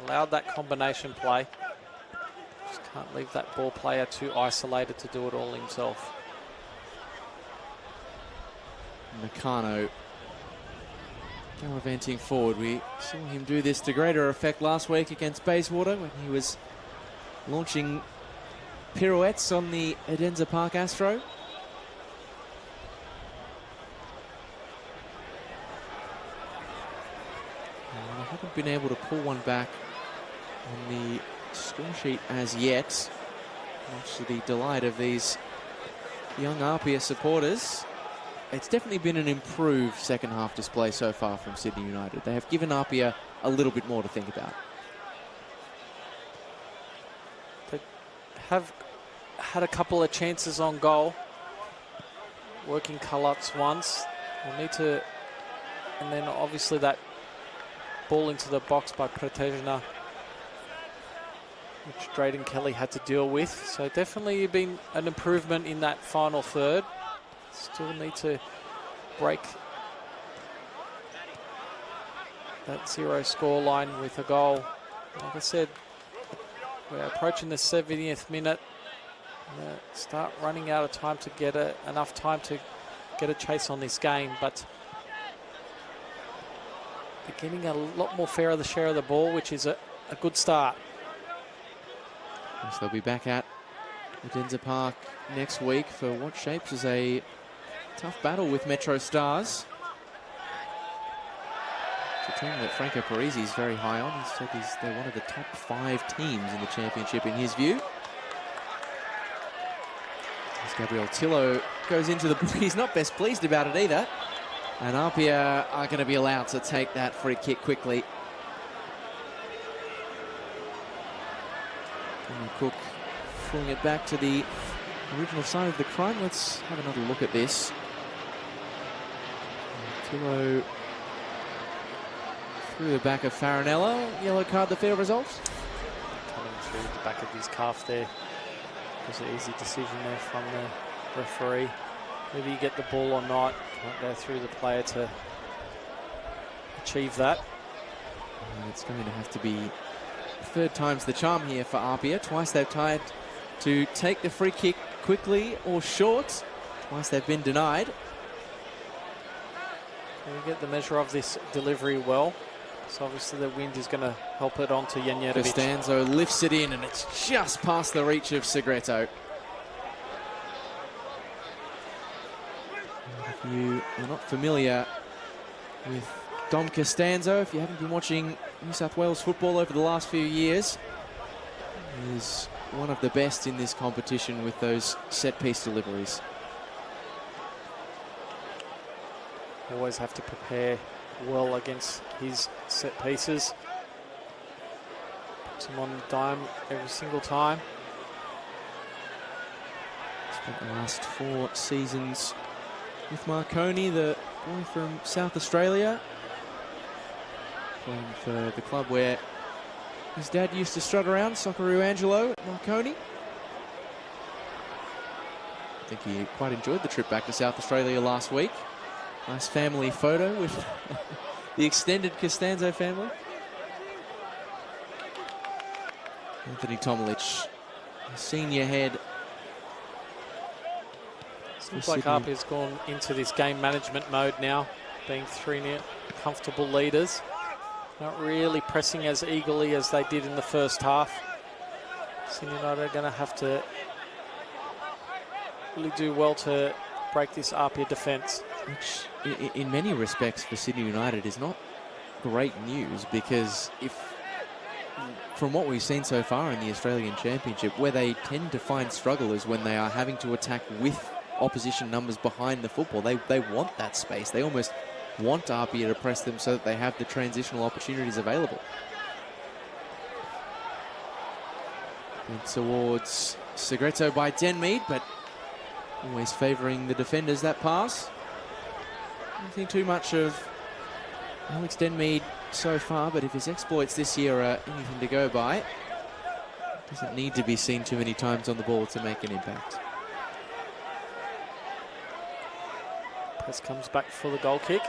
allowed that combination play. Just can't leave that ball player too isolated to do it all himself. Nakano gallivanting forward. We saw him do this to greater effect last week against Bayswater when he was launching pirouettes on the Edensor Park Astro. I haven't been able to pull one back on the score sheet as yet, much to the delight of these young APIA supporters. It's definitely been an improved second half display so far from Sydney United. They have given APIA a little bit more to think about. They have had a couple of chances on goal. Working Kalats once. We'll need to, and then obviously that ball into the box by Protezina, which Drayden Kelly had to deal with. So definitely been an improvement in that final third. Still need to break that 0 score line with a goal. Like I said, we're approaching the 70th minute. Start running out of time to get enough time to get a chase on this game, but they're getting a lot more fair of the share of the ball, which is a good start. So they'll be back at Edensor Park next week for what shapes as a tough battle with Metro Stars. It's a team that Franco Parisi is very high on. He said they're one of the top 5 teams in the championship in his view. As Gabriel Tillo goes into the book, he's not best pleased about it either. And APIA are going to be allowed to take that free kick quickly. And Cook pulling it back to the original side of the crime. Let's have another look at this. Tillo through the back of Farinella. Yellow card, the fair result. Coming through the back of his calf there. Was an easy decision there from the referee. Whether you get the ball or not, can't go through the player to achieve that. And it's going to have to be third time's the charm here for APIA. Twice they've tried to take the free kick quickly or short. Twice they've been denied. Can we get the measure of this delivery well? So obviously the wind is going to help it onto Janjetovic. Costanzo lifts it in and it's just past the reach of Segreto. If you are not familiar with Dom Costanzo, if you haven't been watching New South Wales football over the last few years, he's one of the best in this competition with those set-piece deliveries. Always have to prepare well against his set pieces. Puts him on the dime every single time. Spent the last 4 seasons with Marconi, the boy from South Australia, playing for the club where his dad used to strut around, Socceroo Angelo at Marconi. I think he quite enjoyed the trip back to South Australia last week. Nice family photo with the extended Costanzo family. Anthony Tomilich, senior head. Seems like APIA's gone into this game management mode now, being 3-0 comfortable leaders. Not really pressing as eagerly as they did in the first half. Sydney United are going to have to really do well to break this APIA defence. Which, in many respects, for Sydney United is not great news, because from what we've seen so far in the Australian Championship, where they tend to find struggle is when they are having to attack with opposition numbers behind the football. They want that space. They almost want APIA to press them so that they have the transitional opportunities available. And towards Segreto by Denmead, but always favouring the defenders that pass. I don't think too much of Alex Denmead so far, but if his exploits this year are anything to go by, doesn't need to be seen too many times on the ball to make an impact. Press comes back for the goal kick.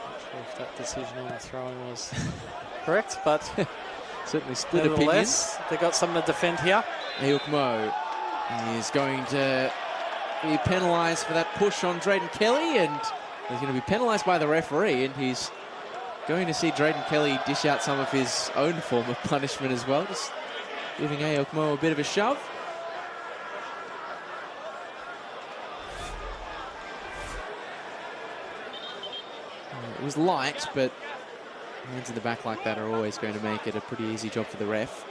Not sure if that decision on the throwing was correct, but certainly split opinions. They got something to defend here. Ayuk Mo is going to be penalised for that push on Drayden Kelly, and he's going to be penalised by the referee, and he's going to see Drayden Kelly dish out some of his own form of punishment as well, just giving Ayuk Mo a bit of a shove. It was light, but hands in the back like that are always going to make it a pretty easy job for the ref.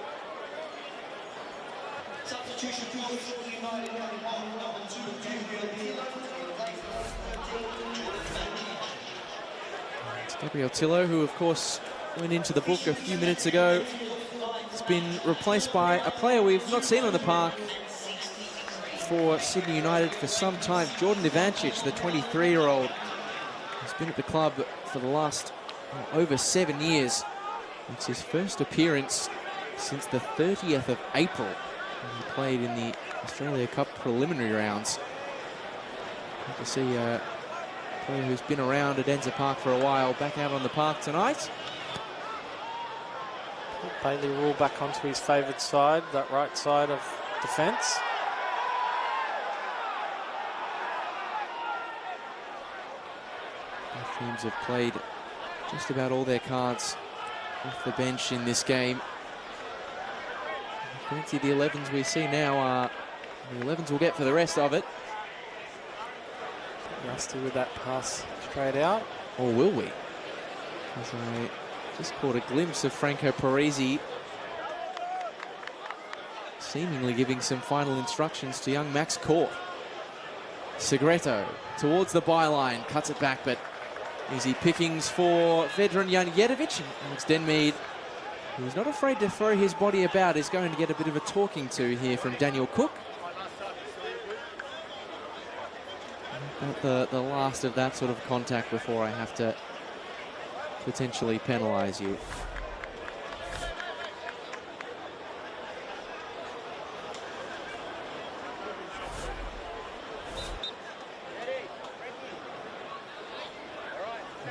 It's Gabriel Tillo, who of course went into the book a few minutes ago. It's been replaced by a player we've not seen on the park for Sydney United for some time, Jordan Ivancic, the 23-year-old. He's been at the club for the last over 7 years. It's his first appearance since the 30th of April, when he played in the Australia Cup preliminary rounds. Good to see a player who's been around at Enza Park for a while back out on the park tonight. Bailey Rule back onto his favoured side, that right side of defence. Both teams have played just about all their cards off the bench in this game. I fancy the 11s we see now are the 11s we'll get for the rest of it. Rusty with that pass straight out. Or will we? As I Just caught a glimpse of Franco Parisi seemingly giving some final instructions to young Max Court. Segreto towards the byline, cuts it back, but easy pickings for veteran Janjetovic. And Alex Denmead, who's not afraid to throw his body about, is going to get a bit of a talking to here from Daniel Cook. Not the last of that sort of contact before I have to potentially penalise you.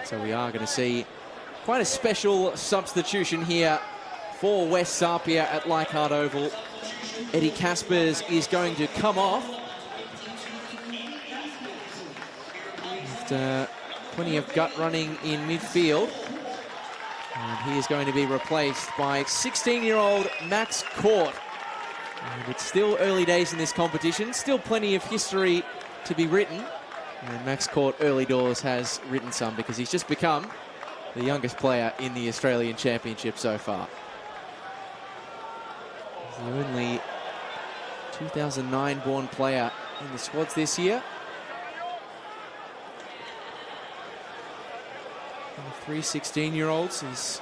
So we are going to see quite a special substitution here for West Apia at Leichhardt Oval. Eddie Caspers is going to come off after plenty of gut running in midfield. And he is going to be replaced by 16-year-old Max Court. And it's still early days in this competition, still plenty of history to be written. And Max Court early doors has written some because he's just become the youngest player in the Australian Championship so far. He's the only 2009 born player in the squads this year. And the 3 16-year-olds, his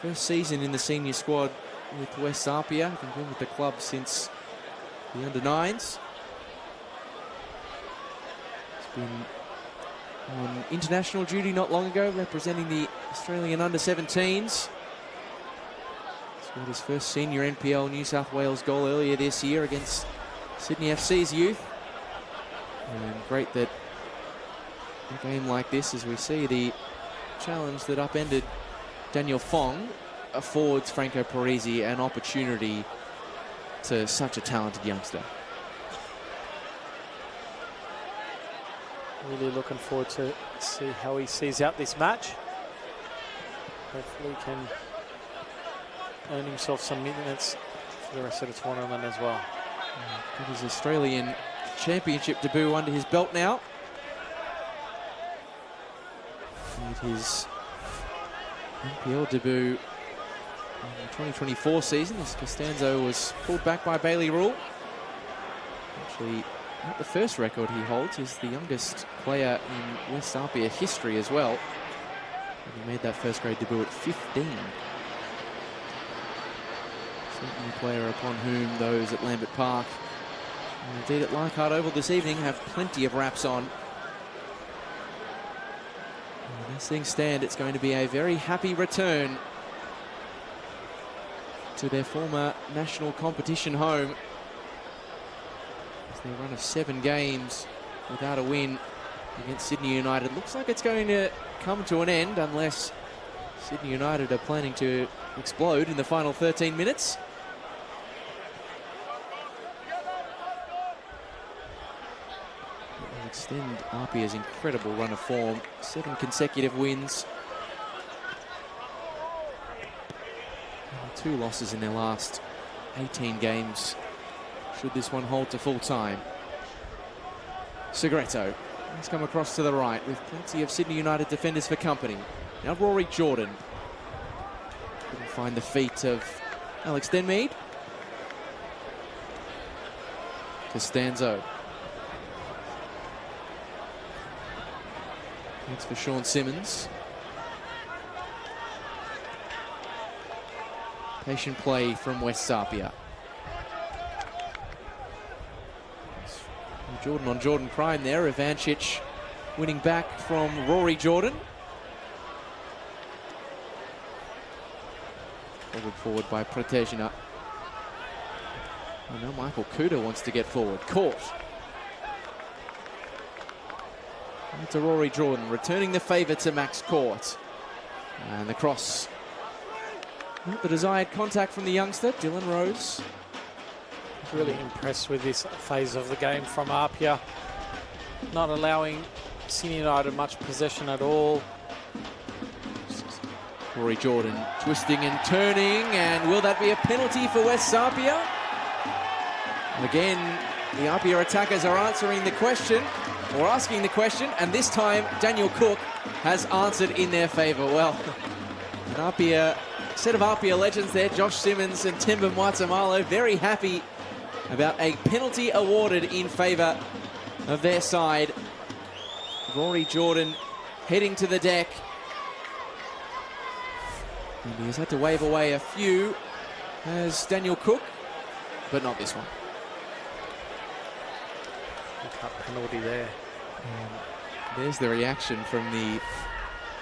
first season in the senior squad with West Apia. He's been with the club since the under-9s. Been on international duty not long ago, representing the Australian under-17s. Scored his first senior NPL New South Wales goal earlier this year against Sydney FC's youth. And great that a game like this, as we see the challenge that upended Daniel Fong, affords Franco Parisi an opportunity to such a talented youngster. Really looking forward to see how he sees out this match. Hopefully he can earn himself some minutes for the rest of the tournament as well. Got his Australian Championship debut under his belt now. Made his NPL debut in the 2024 season as Costanzo was pulled back by Bailey Rule. Actually, not the first record he holds. He's the youngest player in West Apia history as well. And he made that first grade debut at 15. Certainly a player upon whom those at Lambert Park, and indeed at Leichhardt Oval this evening, have plenty of wraps on. And as things stand, it's going to be a very happy return to their former national competition home. Their run of 7 games without a win against Sydney United looks like it's going to come to an end unless Sydney United are planning to explode in the final 13 minutes. It'll extend Apia's incredible run of form. 7 consecutive wins. And 2 losses in their last 18 games. Should this one hold to full time. Segreto has come across to the right with plenty of Sydney United defenders for company. Now Rory Jordan. Couldn't find the feet of Alex Denmead. Costanzo. Thanks for Sean Simmons. Patient play from West Apia. Jordan on Jordan crime there. Ivancic winning back from Rory Jordan. Forward by Pratejna. Oh, now Michael Kuda wants to get forward. Caught. And to Rory Jordan, returning the favour to Max Court. And the cross. Not the desired contact from the youngster, Dylan Rose. Really impressed with this phase of the game from Apia. Not allowing Sydney United much possession at all. Rory Jordan twisting and turning, and will that be a penalty for West Apia? Again, the Apia attackers are answering the question, or asking the question, and this time Daniel Cook has answered in their favour. Well, And APIA, set of APIA legends there, Josh Simmons and Timber Mwatamalo, very happy about a penalty awarded in favour of their side. Rory Jordan heading to the deck. And he has had to wave away a few, as Daniel Cook, but not this one. Cut penalty there. There's the reaction from the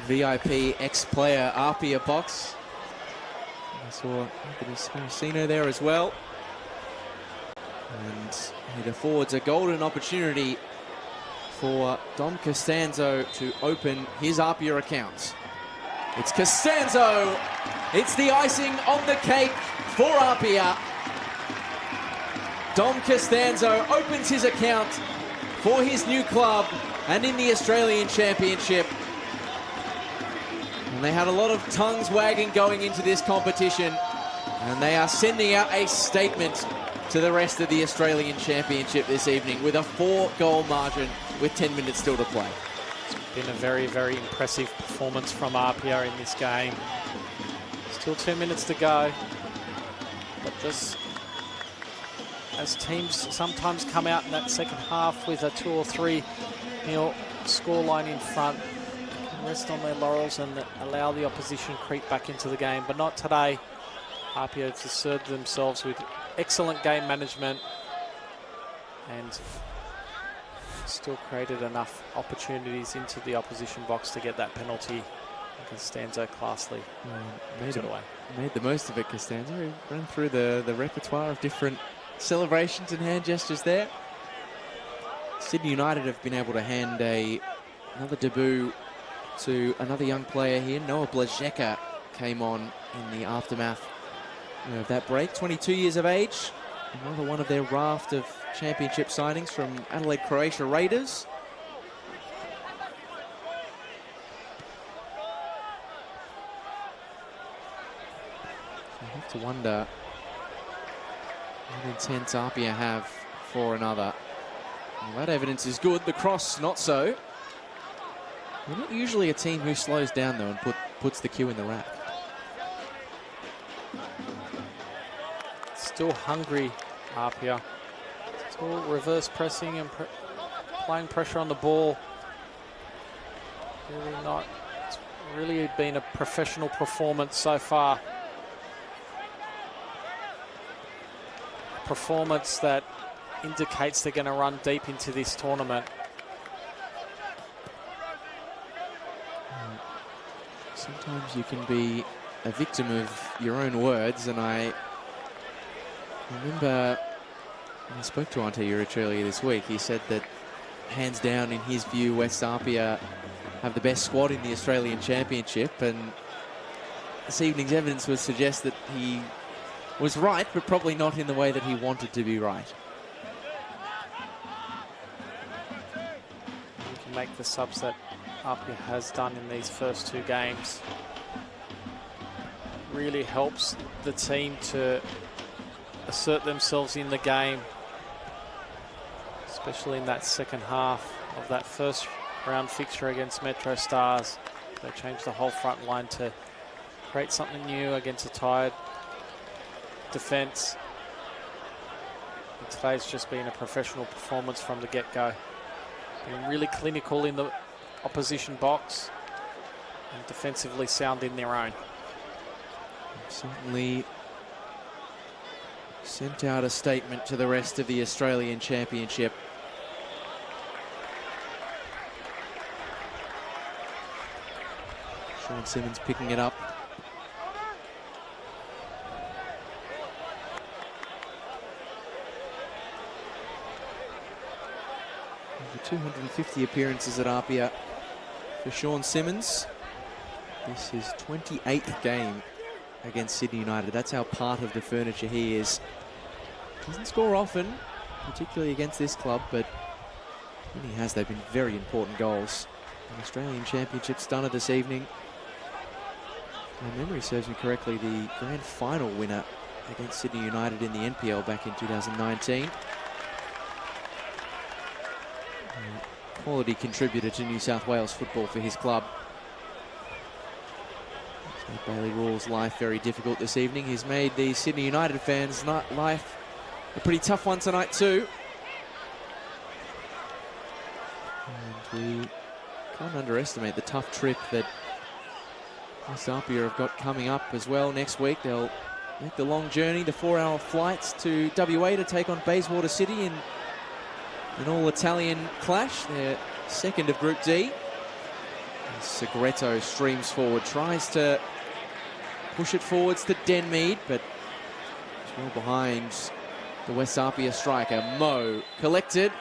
VIP ex-player APIA box. I saw Anthony Sparacino there as well. And it affords a golden opportunity for Dom Costanzo to open his APIA account. It's Costanzo. It's the icing on the cake for APIA. Dom Costanzo opens his account for his new club and in the Australian Championship. And they had a lot of tongues wagging going into this competition, and they are sending out a statement to the rest of the Australian Championship this evening with a 4-goal margin with 10 minutes still to play. It's been a very, very impressive performance from APIA in this game. Still 2 minutes to go, but just as teams sometimes come out in that second half with a 2 or 3 nil scoreline in front, rest on their laurels and allow the opposition creep back into the game, but not today. APIA have asserted themselves with excellent game management and still created enough opportunities into the opposition box to get that penalty. Costanzo classily made the most of it. Costanzo ran through the repertoire of different celebrations and hand gestures there. Sydney United have been able to hand another debut to another young player here. Noah Blazeka came on in the aftermath of that break. 22 years of age. Another one of their raft of championship signings from Adelaide Croatia Raiders. So you have to wonder what intent APIA have for another. Well, that evidence is good. The cross, not so. We're not usually a team who slows down, though, and puts the cue in the rack. Still hungry, APIA. Still reverse pressing and applying pressure on the ball. It's really been a professional performance so far. A performance that indicates they're going to run deep into this tournament. Sometimes you can be a victim of your own words, and I remember when I spoke to Ante Juric earlier this week, he said that hands down, in his view, West APIA have the best squad in the Australian Championship, and this evening's evidence would suggest that he was right, but probably not in the way that he wanted to be right. You can make the subs that APIA has done in these first 2 games. Really helps the team to assert themselves in the game, especially in that second half of that first round fixture against Metro Stars. They changed the whole front line to create something new against a tired defence. And today's just been a professional performance from the get-go. Been really clinical in the opposition box and defensively sound in their own. Certainly sent out a statement to the rest of the Australian Championship. Sean Simmons picking it up. Over 250 appearances at APIA for Sean Simmons. This is his 28th game against Sydney United. That's how part of the furniture he is. Doesn't score often, particularly against this club, but when he has, they've been very important goals. An Australian Championship stunner this evening. My memory serves me correctly, the grand final winner against Sydney United in the NPL back in 2019. Quality contributor to New South Wales football for his club. Bailey Rawls' life very difficult this evening. He's made the Sydney United fans' life a pretty tough one tonight too. And we can't underestimate the tough trip that West APIA have got coming up as well next week. They'll make the long journey, the 4-hour flights to WA to take on Bayswater City in an all-Italian clash. They're second of Group D. Segretto streams forward, tries to push it forwards to Denmead, but it's well behind the West APIA striker. Mo collected.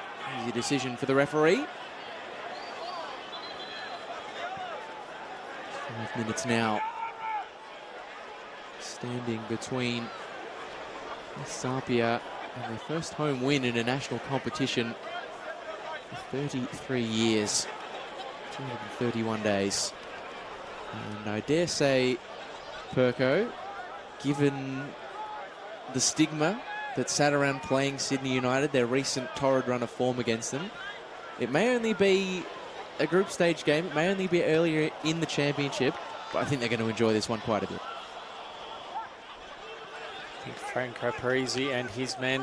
Easy decision for the referee. 5 minutes now. Standing between West APIA and their first home win in a national competition for 33 years. 231 days. And I dare say, Perko, given the stigma that sat around playing Sydney United, their recent torrid run of form against them, it may only be a group stage game, it may only be earlier in the championship, but I think they're going to enjoy this one quite a bit. I think Franco Parisi and his men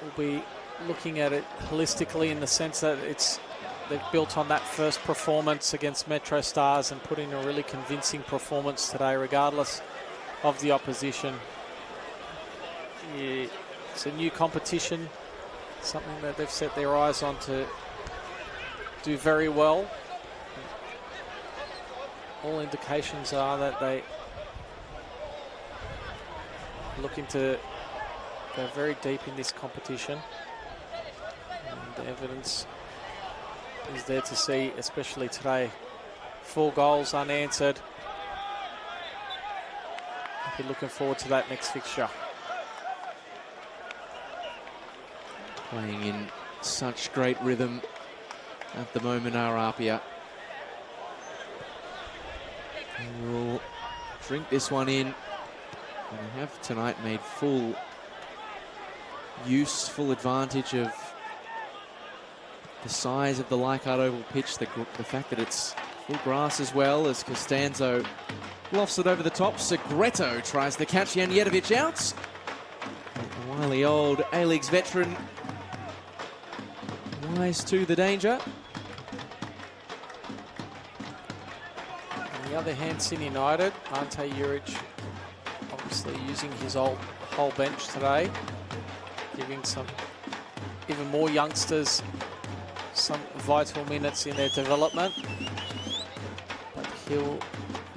will be looking at it holistically in the sense that they've built on that first performance against Metro Stars and put in a really convincing performance today, regardless of the opposition. Yeah, it's a new competition, something that they've set their eyes on to do very well. All indications are that they are looking to go very deep in this competition. And the evidence is there to see, especially today. 4 goals unanswered. I'll be looking forward to that next fixture. Playing in such great rhythm at the moment are APIA. They will drink this one in. And they have tonight made full advantage of the size of the Leichhardt Oval pitch, the fact that it's full grass as well, as Costanzo lofts it over the top. Segretto tries to catch Janjetovic out. The wily old A-League's veteran wise to the danger. On the other hand, Sydney United, Ante Juric obviously using his whole bench today, giving some even more youngsters some vital minutes in their development. But he'll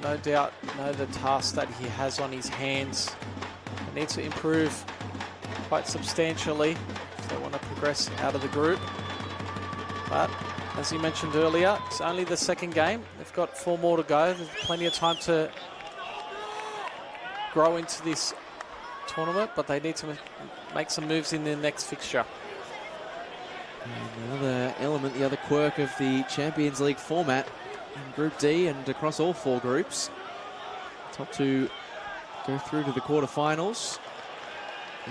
no doubt know the task that he has on his hands. They need to improve quite substantially if they want to progress out of the group. But as you mentioned earlier, it's only the second game. They've got 4 more to go. There's plenty of time to grow into this tournament, but they need to make some moves in the next fixture. And the other element, the other quirk of the Champions League format in Group D and across all 4 groups, top 2 go through to the quarterfinals,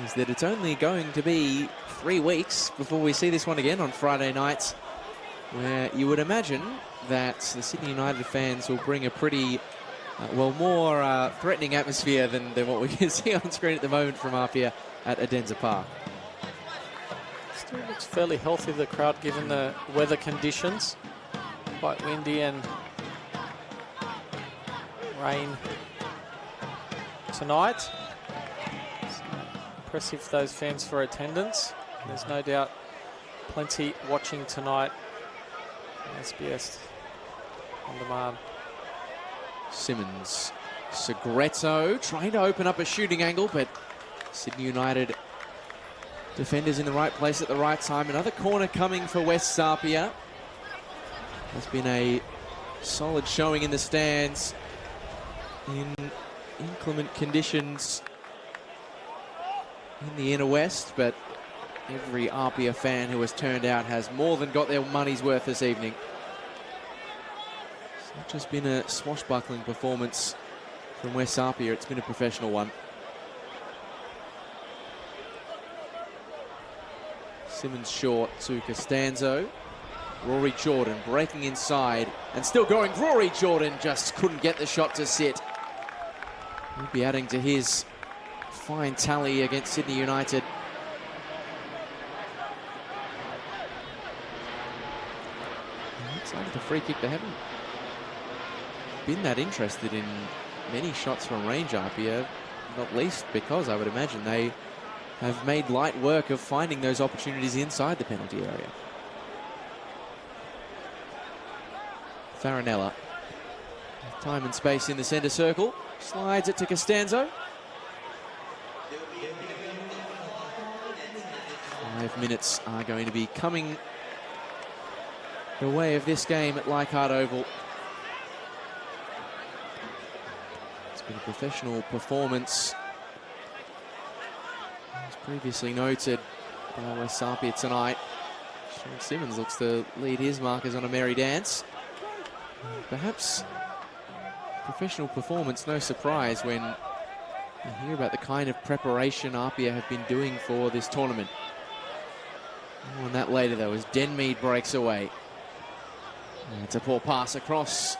is that it's only going to be 3 weeks before we see this one again on Friday nights, where you would imagine that the Sydney United fans will bring a pretty, more threatening atmosphere than what we can see on screen at the moment from APIA at Adenza Park. Still looks fairly healthy, the crowd, given the weather conditions. Quite windy and rain tonight. It's impressive, those fans, for attendance. There's no doubt plenty watching tonight on SBS On Demand. Simmons, Segretto trying to open up a shooting angle, but Sydney United defenders in the right place at the right time. Another corner coming for West APIA. Has been a solid showing in the stands in inclement conditions in the inner west, but every APIA fan who has turned out has more than got their money's worth this evening. It's not just been a swashbuckling performance from West APIA, it's been a professional one. Simmons short to Costanzo. Rory Jordan breaking inside and still going. Rory Jordan just couldn't get the shot to sit. He'll be adding to his fine tally against Sydney United. Outside of the free kick, they haven't been that interested in many shots from range, APIA, not least because I would imagine they have made light work of finding those opportunities inside the penalty area. Farinella, time and space in the centre circle, slides it to Costanzo. 5 minutes are going to be coming the way of this game at Leichhardt Oval. It's been a professional performance, as previously noted by West Apia tonight. Sean Simmons looks to lead his markers on a merry dance. Perhaps professional performance, no surprise when you hear about the kind of preparation Apia have been doing for this tournament. More on that later though, as Denmead breaks away. And it's a poor pass across.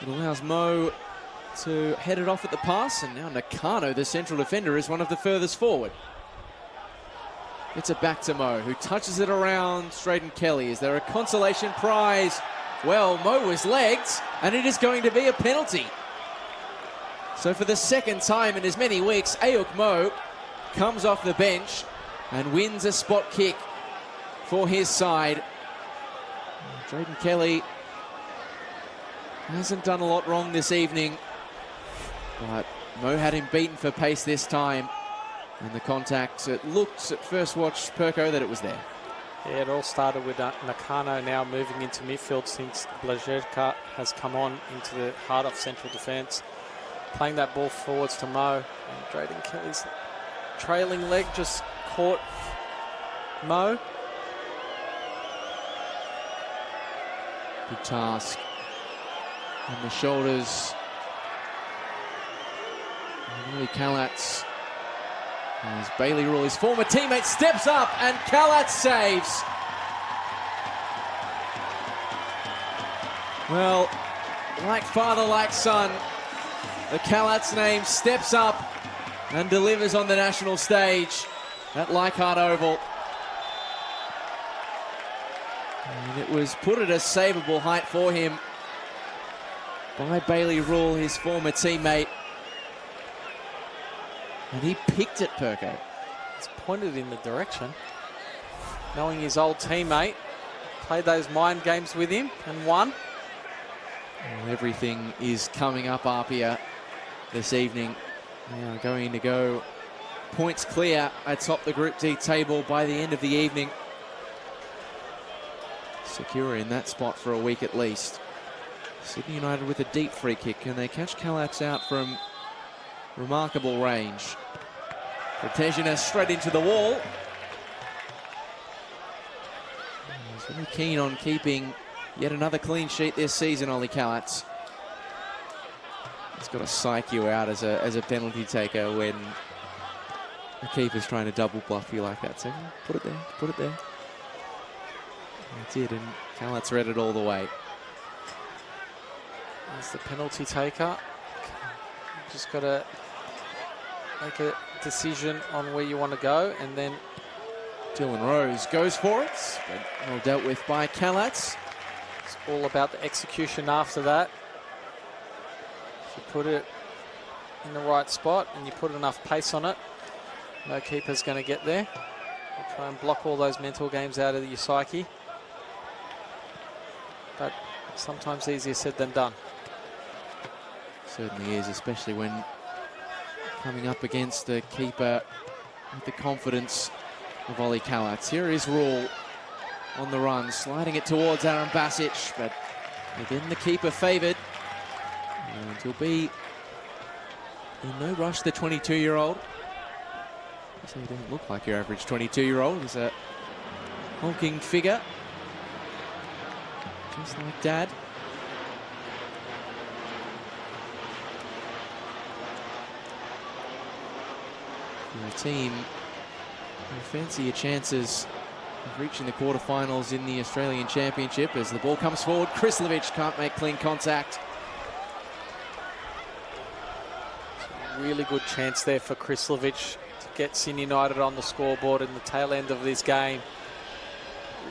It allows Mo to head it off at the pass, and now Nakano, the central defender, is one of the furthest forward. It's it back to Mo, who touches it around Straydon Kelly. Is there a consolation prize? Well, Mo was legged, and it is going to be a penalty. So for the second time in as many weeks, Ayuk Mo comes off the bench and wins a spot kick for his side. Straydon Kelly hasn't done a lot wrong this evening, but Mo had him beaten for pace this time. And the contact, it looked at first watch, Perko, that it was there. Yeah, it all started with Nakano now moving into midfield since Blažević has come on into the heart of central defence. Playing that ball forwards to Mo. And Straydon Kelly's trailing leg just caught Mo. Good task on the shoulders. Really Kalatz. As Bailey Rule, his former teammate, steps up and Kalatz saves. Well, like father, like son, the Kalatz name steps up and delivers on the national stage at Leichhardt Oval. And it was put at a savable height for him by Bailey Rule, his former teammate. And he picked it, Perko. It's pointed in the direction. Knowing his old teammate, played those mind games with him and won. Well, everything is coming up Apia this evening. They are going to go points clear atop the Group D table by the end of the evening. Secure in that spot for a week at least. Sydney United with a deep free kick. Can they catch Kalatz out from remarkable range? Protezhina straight into the wall. He's very keen on keeping yet another clean sheet this season, Ollie Kalatz. He's got to psych you out as a penalty taker when the keeper's trying to double bluff you like that. So put it there, put it there. He did, and Kalatz read it all the way. As the penalty taker, just got to make a decision on where you want to go, and then Dylan Rose goes for it, but well dealt with by Kalatz. It's all about the execution after that. If you put it in the right spot and you put enough pace on it, no keeper's going to get there. We'll try and block all those mental games out of your psyche. But sometimes easier said than done. Certainly is, especially when coming up against a keeper with the confidence of Ollie Kalatz. Here is Rule on the run, sliding it towards Aaron Basic, but again the keeper favoured. And he'll be in no rush, the 22-year-old. So he doesn't look like your average 22-year-old. He's a hulking figure, just like Dad. For a team who fancy your chances reaching the quarterfinals in the Australian Championship. As the ball comes forward, Krislovic can't make clean contact. Really good chance there for Krislovic to get Sydney United on the scoreboard in the tail end of this game.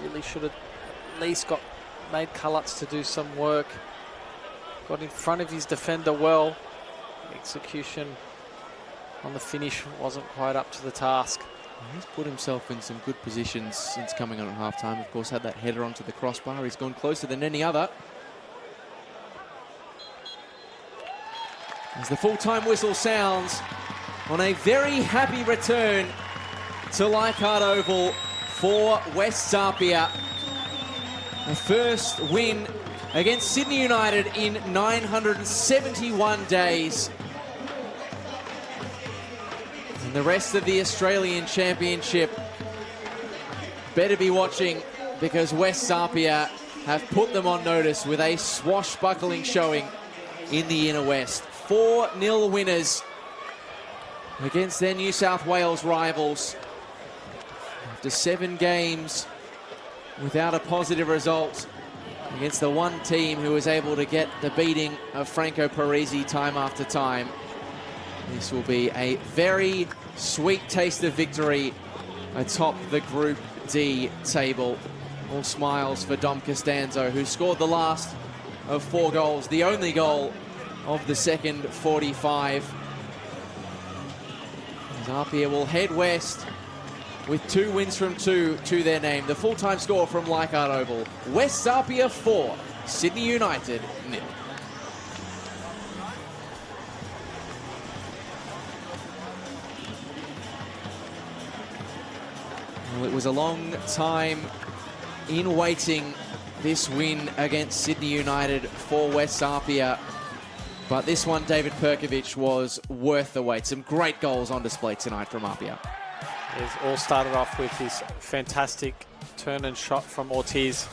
Really should have at least made Kulutz to do some work. Got in front of his defender well. The execution on the finish wasn't quite up to the task. He's put himself in some good positions since coming on at half-time. Of course, had that header onto the crossbar. He's gone closer than any other. As the full-time whistle sounds on a very happy return to Leichhardt Oval for West Apia. The first win against Sydney United in 971 days. And the rest of the Australian Championship better be watching, because West Apia have put them on notice with a swashbuckling showing in the Inner West. 4-0 winners against their New South Wales rivals. After 7 games without a positive result against the one team who was able to get the beating of Franco Parisi time after time. This will be a very sweet taste of victory atop the Group D table. All smiles for Dom Costanzo, who scored the last of 4 goals, the only goal of the second 45. As Apia will head west with 2 wins from 2 to their name. The full-time score from Leichhardt Oval: West Apia 4, Sydney United 0. Well, it was a long time in waiting, this win against Sydney United for West Apia. But this one, David Perkovic, was worth the wait. Some great goals on display tonight from Apia. It all started off with his fantastic turn and shot from Ortiz.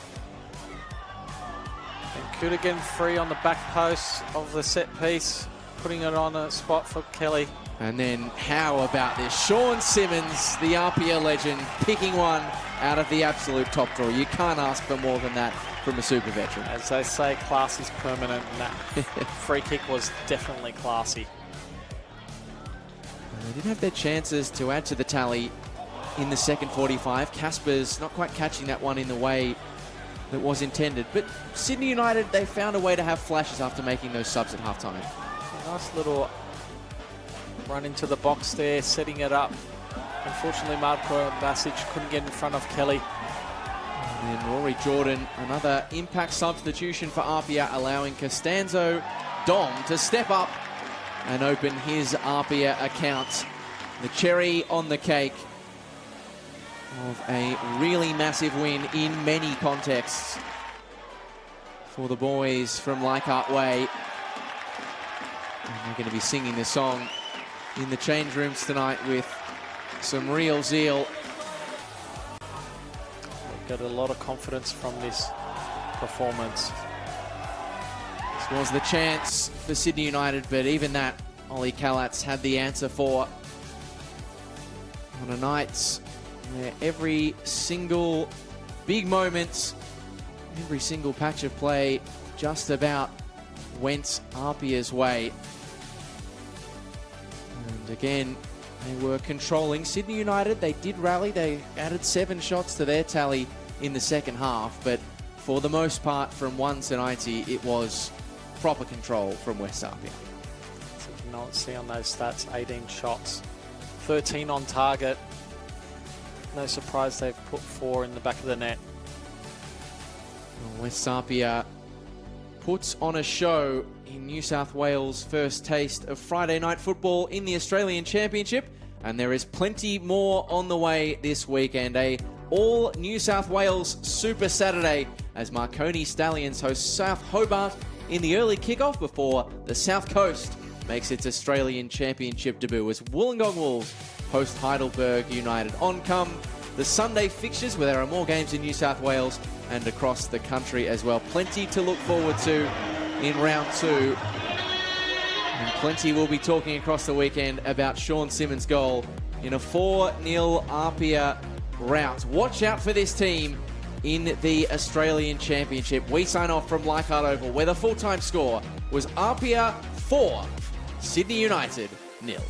And Kudigan free on the back post of the set piece, putting it on a spot for Kelly. And then how about this? Sean Simmons, the Apia legend, picking one out of the absolute top drawer. You can't ask for more than that from a super veteran. As they say, class is permanent, and that free kick was definitely classy. They did have their chances to add to the tally in the second 45. Casper's not quite catching that one in the way that was intended. But Sydney United, they found a way to have flashes after making those subs at halftime. A nice little run into the box there, setting it up. Unfortunately, Marko Basic couldn't get in front of Kelly. And then Rory Jordan, another impact substitution for Apia, allowing Costanzo Dom to step up and open his Apia account. The cherry on the cake of a really massive win in many contexts for the boys from Leichhardt Way. And they're going to be singing this song in the change rooms tonight with some real zeal. Got a lot of confidence from this performance. This was the chance for Sydney United, but even that, Ollie Kalatz had the answer for. On a night where every single big moment, every single patch of play just about went Apia's way. And again, they were controlling. Sydney United, they did rally. They added 7 shots to their tally in the second half, but for the most part, from 1 to 90, it was proper control from West Apia. So you can not see on those stats, 18 shots, 13 on target. No surprise they've put 4 in the back of the net. Well, West Apia puts on a show in New South Wales' first taste of Friday night football in the Australian Championship, and there is plenty more on the way this weekend. A all New South Wales Super Saturday as Marconi Stallions host South Hobart in the early kickoff before the South Coast makes its Australian Championship debut as Wollongong Wolves host Heidelberg United. On come the Sunday fixtures, where there are more games in New South Wales and across the country as well. Plenty to look forward to in round 2. And plenty will be talking across the weekend about Sean Simmons' goal in a 4-0 Apia rout. Watch out for this team in the Australian Championship. We sign off from Leichhardt Oval, where the full-time score was APIA 4, Sydney United 0.